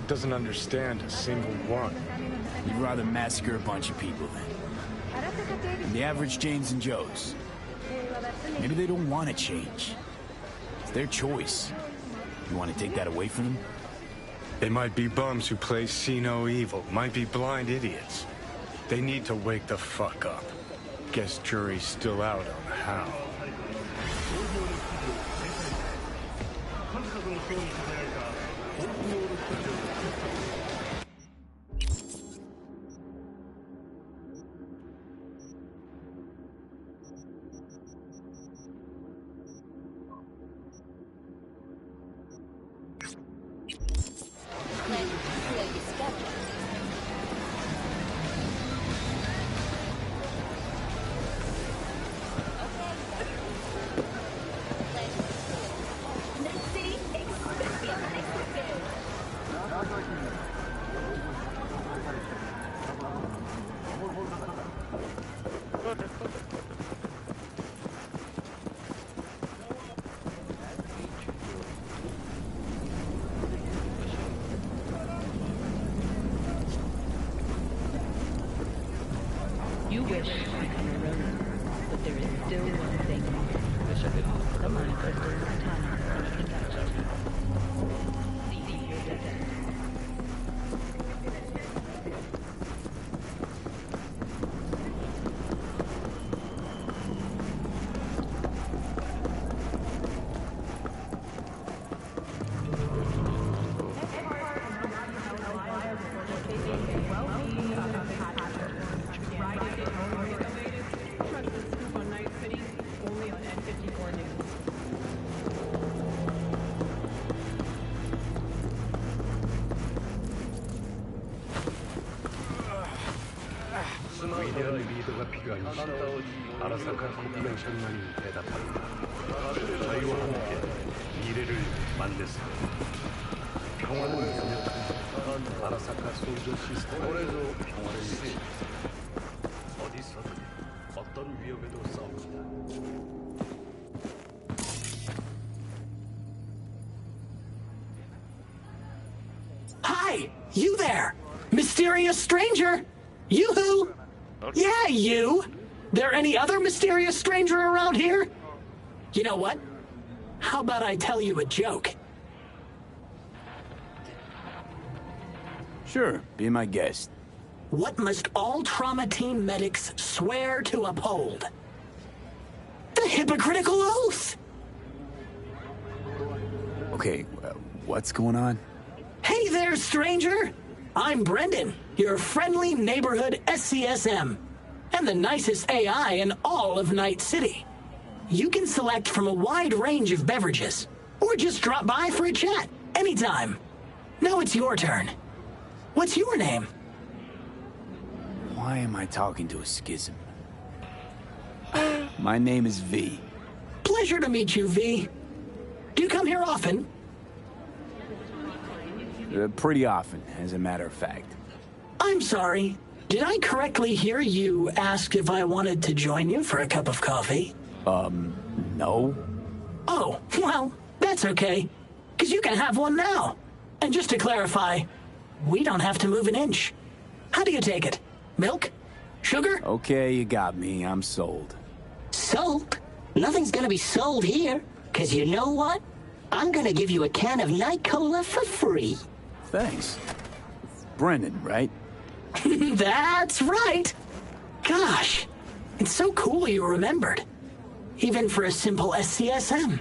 Doesn't understand a single one. You'd rather massacre a bunch of people then. The average James and Joes. Maybe they don't want to change. It's their choice. You want to take that away from them? They might be bums who play see no evil. Might be blind idiots. They need to wake the fuck up. Guess jury's still out on how. You wish I could remember, but there is still one thing. The mind goes through the time and it can catch up. See your death. 위대한 리더가 필요한 시 아라사카 코퍼레이션만이 대답한다. 자유와 함께 미래를 만드세요. 평화는 강력한 아라사카 소조 시스템으로 평화를 이루시 어디서든 어떤 위협에도 싸웁니다. Hi! You there! Mysterious stranger! Yoo-hoo! Yeah, you! There any other mysterious stranger around here? You know what? How about I tell you a joke? Sure, be my guest. What must all trauma team medics swear to uphold? The hypocritical oath! Okay, what's going on? Hey there, stranger! I'm Brendan, your friendly neighborhood SCSM, and the nicest AI in all of Night City. You can select from a wide range of beverages, or just drop by for a chat, anytime. Now it's your turn. What's your name? Why am I talking to a schism? My name is V. Pleasure to meet you, V. Do you come here often? Pretty often, as a matter of fact. I'm sorry. Did I correctly hear you ask if I wanted to join you for a cup of coffee? No. Oh, well, that's okay. Because you can have one now. And just to clarify, we don't have to move an inch. How do you take it? Milk? Sugar? Okay, you got me. I'm sold. Sold? Nothing's gonna be sold here. Because you know what? I'm gonna give you a can of Night Cola for free. Thanks. Brendan, right? That's right. Gosh, it's so cool you remembered. Even for a simple SCSM.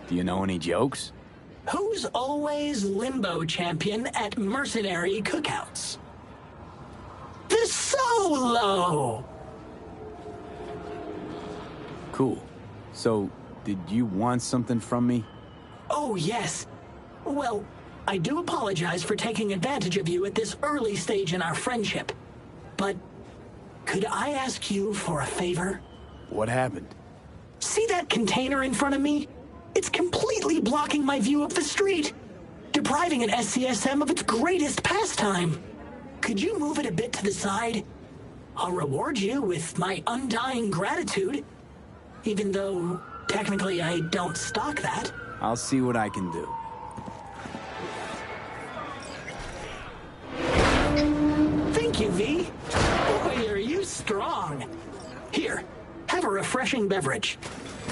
Do you know any jokes? Who's always limbo champion at mercenary cookouts? The Solo! Cool. So, did you want something from me? Oh, yes. Well, I do apologize for taking advantage of you at this early stage in our friendship. But could I ask you for a favor? What happened? See that container in front of me? It's completely blocking my view of the street, depriving an SCSM of its greatest pastime. Could you move it a bit to the side? I'll reward you with my undying gratitude, even though technically I don't stock that. I'll see what I can do. Thank you, V. Boy, are you strong. Here, have a refreshing beverage.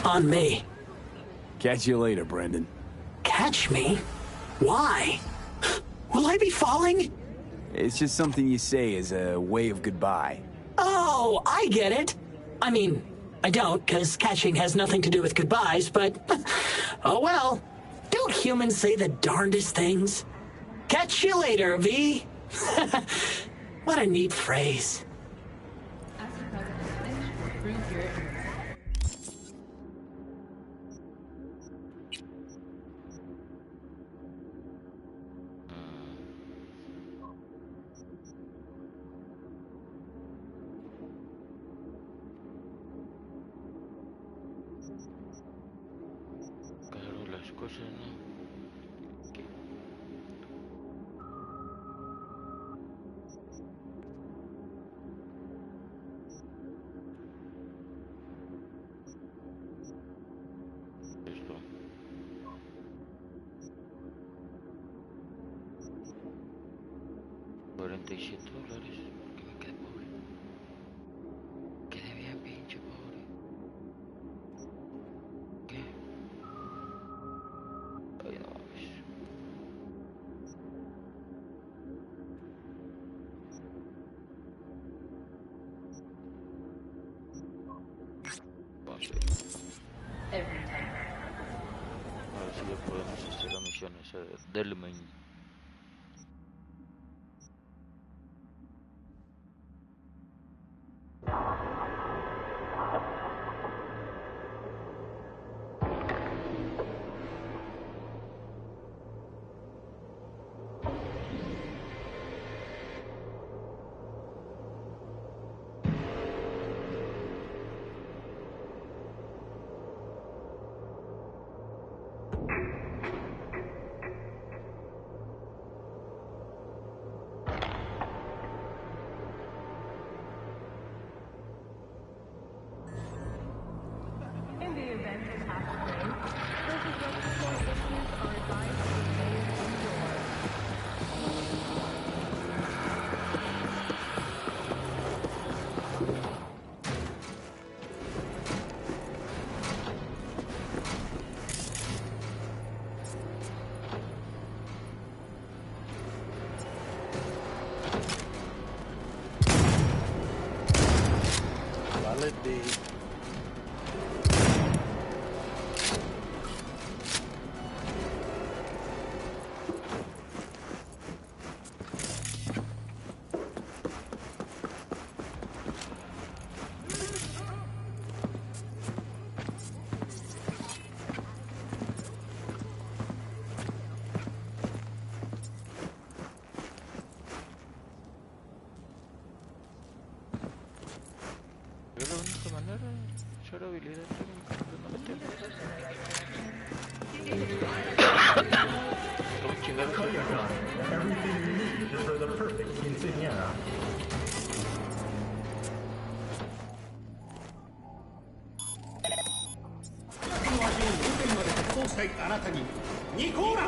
On me. Catch you later, Brendan. Catch me? Why? Will I be falling? It's just something you say as a way of goodbye. Oh, I get it. I mean, I don't, because catching has nothing to do with goodbyes, but... oh well. Don't humans say the darndest things? Catch you later, V. What a neat phrase. $47, porque me quedé pobre. Quedé bien pinche pobre. ¿Qué? Ay, no mames. Vamos a ver. A ver si ya podemos hacer la misión esa del main. ver habilidad técnica, no me tengo. ¿Cómo chingados? Everything you need for the perfect quinceañera. あなたにニコーラ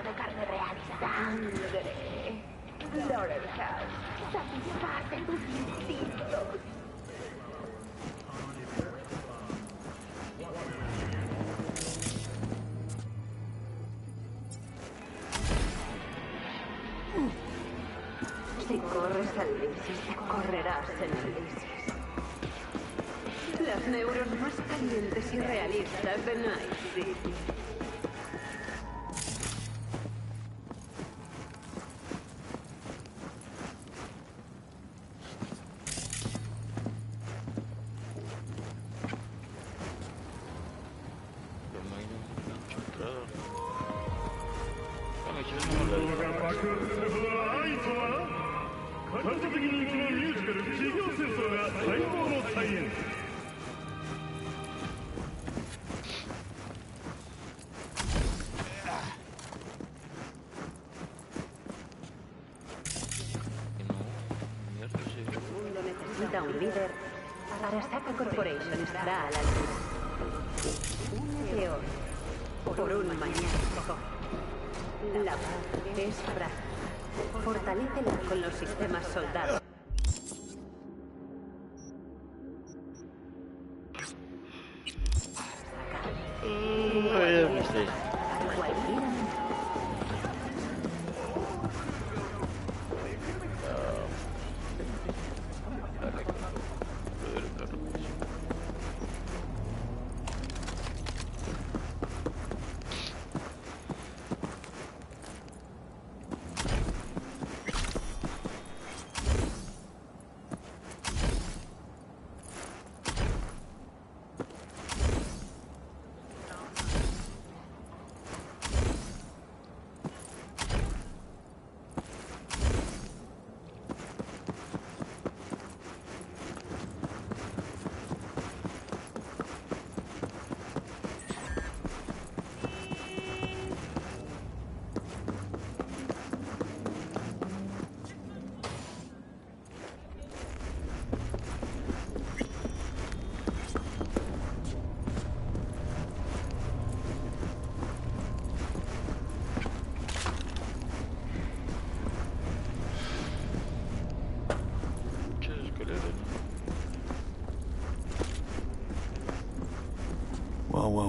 de carne real y sangre. Laurel House, satisface tus instintos. Si corres al Lisis, correrás en el Lisis. Las neuros más calientes y realistas de Night City. Necesita un líder. Arasaka Corporation estará a la altura. Únete hoy por un mañana mejor. La paz es frágil. Fortalécela con los sistemas soldados.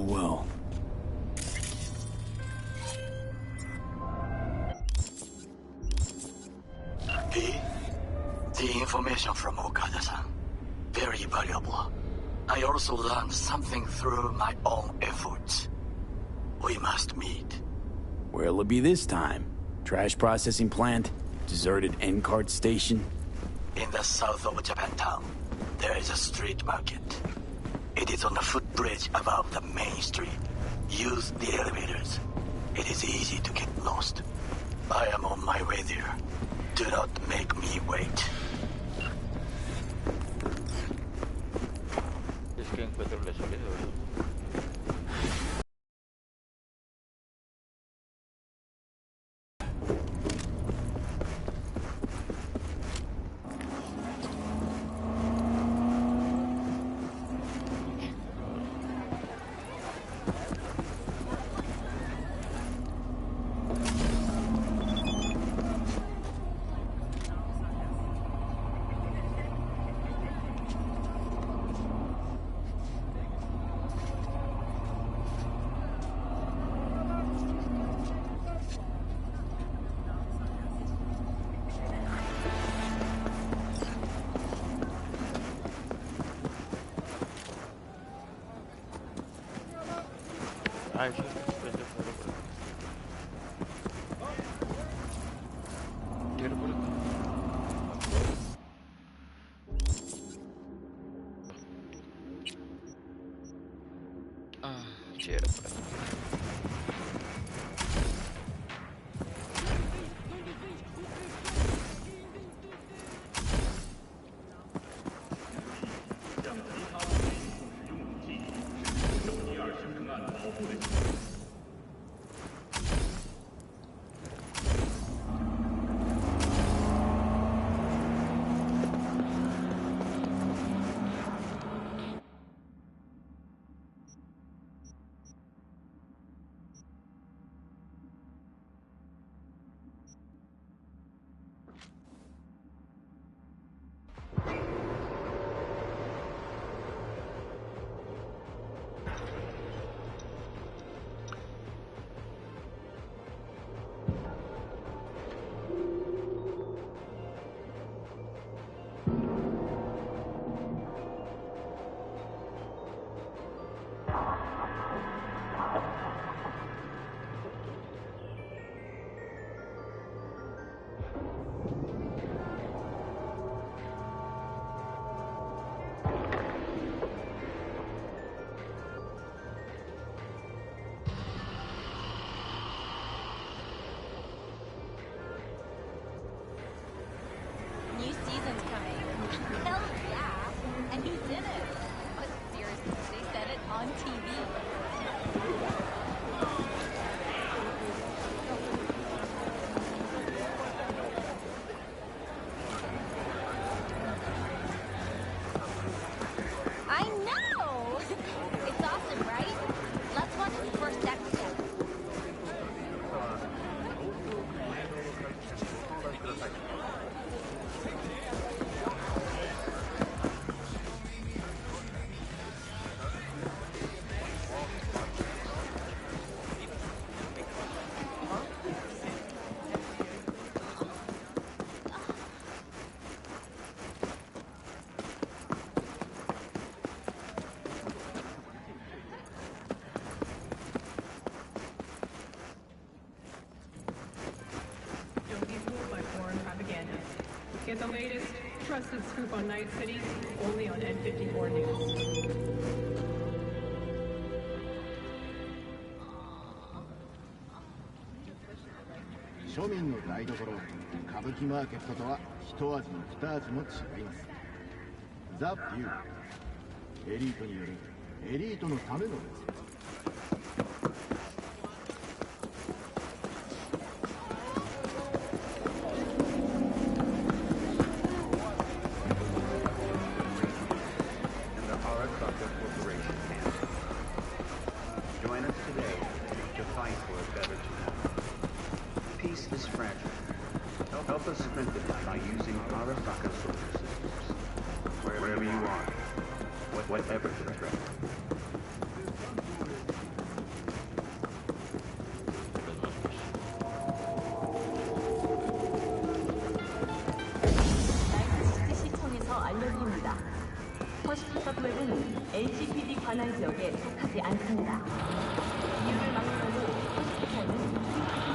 Well. The information from Okada-san. Very valuable. I also learned something through my own efforts. We must meet. Where'll it be this time? Trash processing plant? Deserted end cart station? In the south of Japantown, there is a street market. It is on the footbridge above the main street. Use the elevators. It is easy to get lost. I am on my way there. Do not make me wait. Es que encuentro la salida, ¿verdad? Ay, sí, quiero por acá. Sí, era por acá. Get the latest trusted scoop on Night City only on N54 News. 庶民の台所、歌舞伎マーケットとは一味も二味も違います。ザ・ビュー。エリートによるエリートのためのです。LCPD 관할 지역에 속하지 않습니다. 이를 막으려고 시청은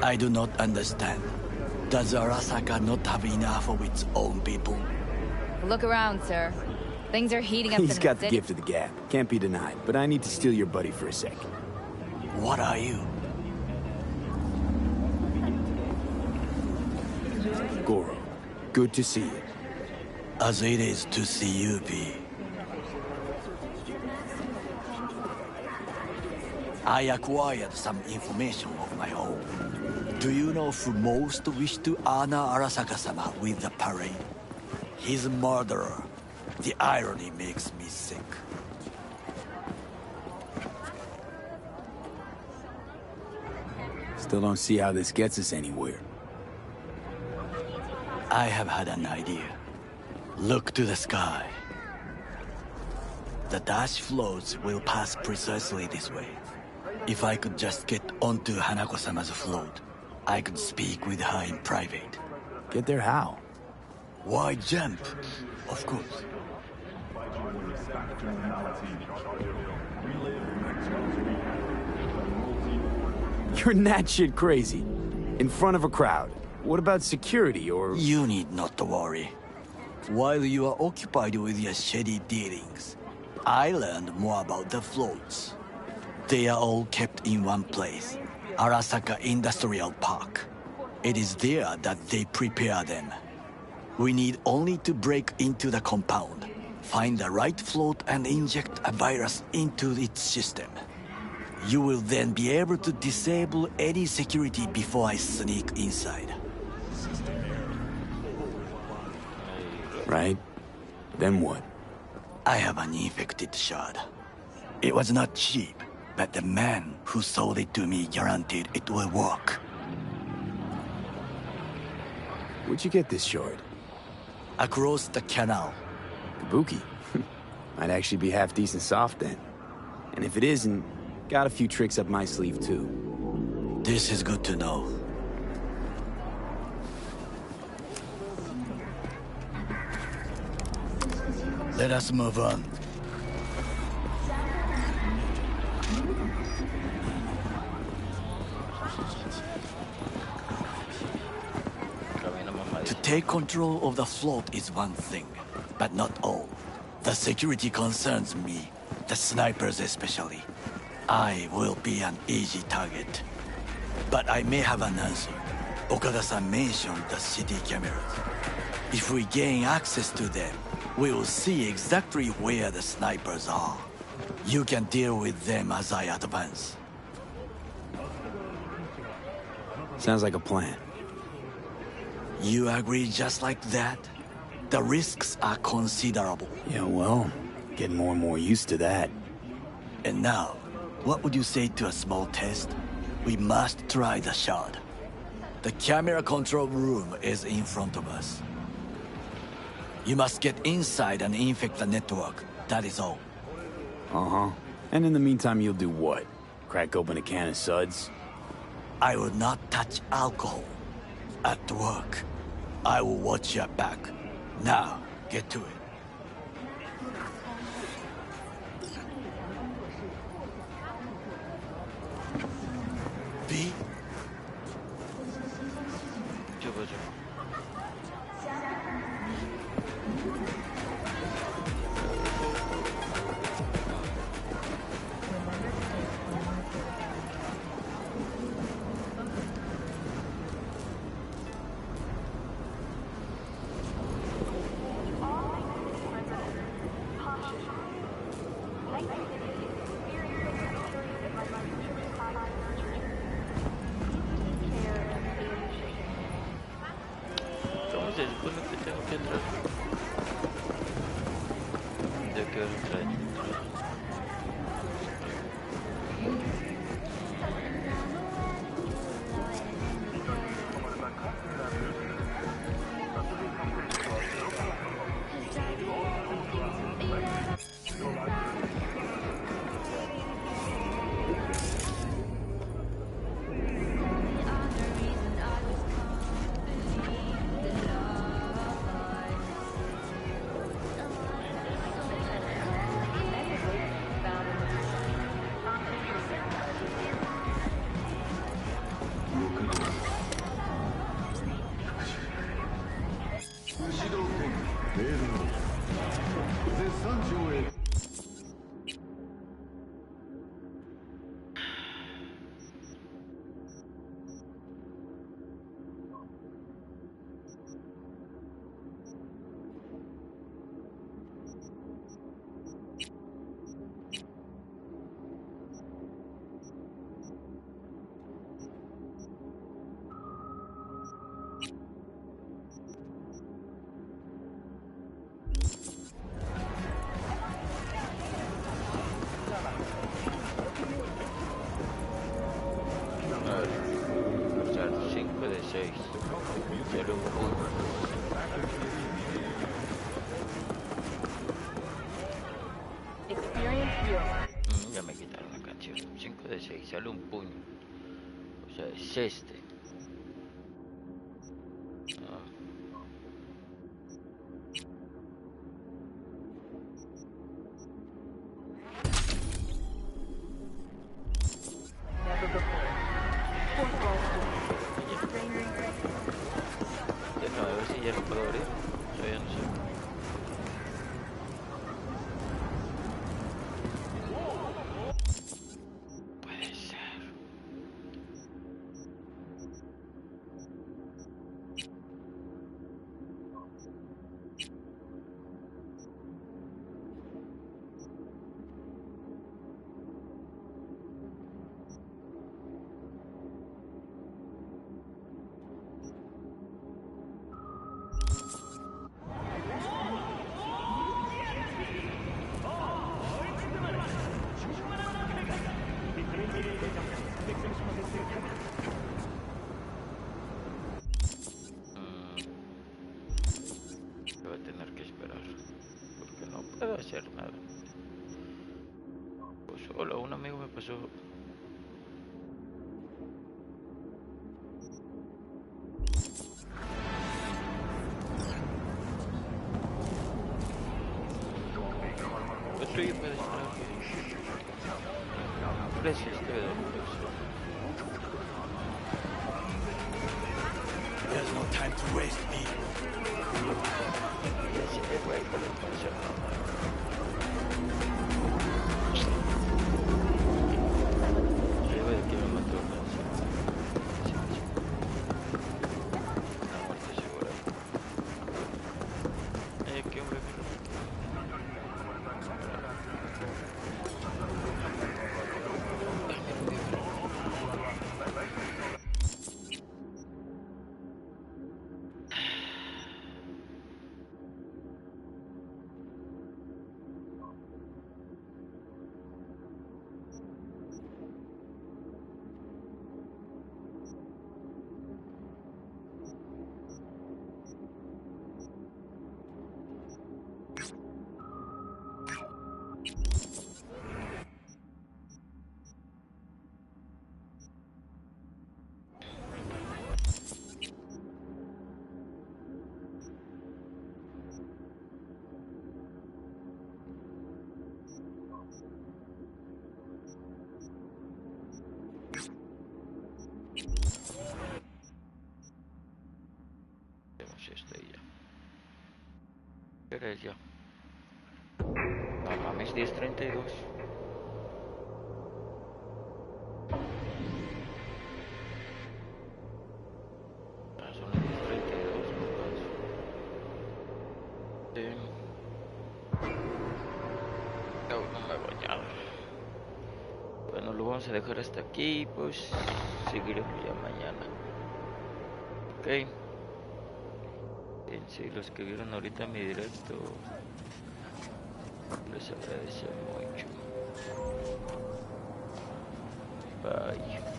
I do not understand. Does Arasaka not have enough of its own people? Look around, sir. Things are heating up in the He's got the city. gift of the gab. Can't be denied. But I need to steal your buddy for a sec. What are you? Goro, good to see you. As it is to see you, P. I acquired some information of my own. Do you know who most wished to honor Arasaka-sama with the parade? His murderer. The irony makes me sick. Still don't see how this gets us anywhere. I have had an idea. Look to the sky. The dash floats will pass precisely this way. If I could just get onto Hanako-sama's float, I could speak with her in private. Get there how? Why jump? Of course. You're that shit crazy. In front of a crowd. What about security or... You need not to worry. While you are occupied with your shady dealings, I learned more about the floats. They are all kept in one place, Arasaka Industrial Park. It is there that they prepare them. We need only to break into the compound, find the right float and inject a virus into its system. You will then be able to disable any security before I sneak inside. Right? Then what? I have an infected shard. It was not cheap, but the man who sold it to me guaranteed it will work. Where'd you get this shard? Across the canal. Kabuki. Might actually be half decent soft then. And if it isn't, got a few tricks up my sleeve too. This is good to know. Let us move on. To take control of the float is one thing, but not all. The security concerns me, the snipers especially. I will be an easy target. But I may have an answer. Okada-san mentioned the city cameras. If we gain access to them, we will see exactly where the snipers are. You can deal with them as I advance. Sounds like a plan. You agree just like that? The risks are considerable. Yeah, well, getting more and more used to that. And now, what would you say to a small test? We must try the shard. The camera control room is in front of us. You must get inside and infect the network. That is all. Uh-huh. And in the meantime, you'll do what? Crack open a can of suds? I will not touch alcohol. At work, I will watch your back. Now, get to it. B? Ya me quitaron la canción. 5 de 6, sale un puño. O sea, es este. Déjame ver si ya lo puedo abrir. Yo ya no sé. Puede ser. Voy a tener que esperar porque no puedo hacer nada. Pues hola, un amigo me pasó. Otro día puede esperar. Gracias, te veo. There's no time to waste, B. Si te voy a hacer nada. Que me mató una muerte segura. ¿Qué hombre? pues ya. ¿Qué hora es ya? No mames, 10:32. Son las 10:32, no me he bañado. Bueno, lo vamos a dejar hasta aquí, pues seguiremos ya mañana. Ok. Bien, sí, los que vieron ahorita mi directo, les agradezco mucho. Bye.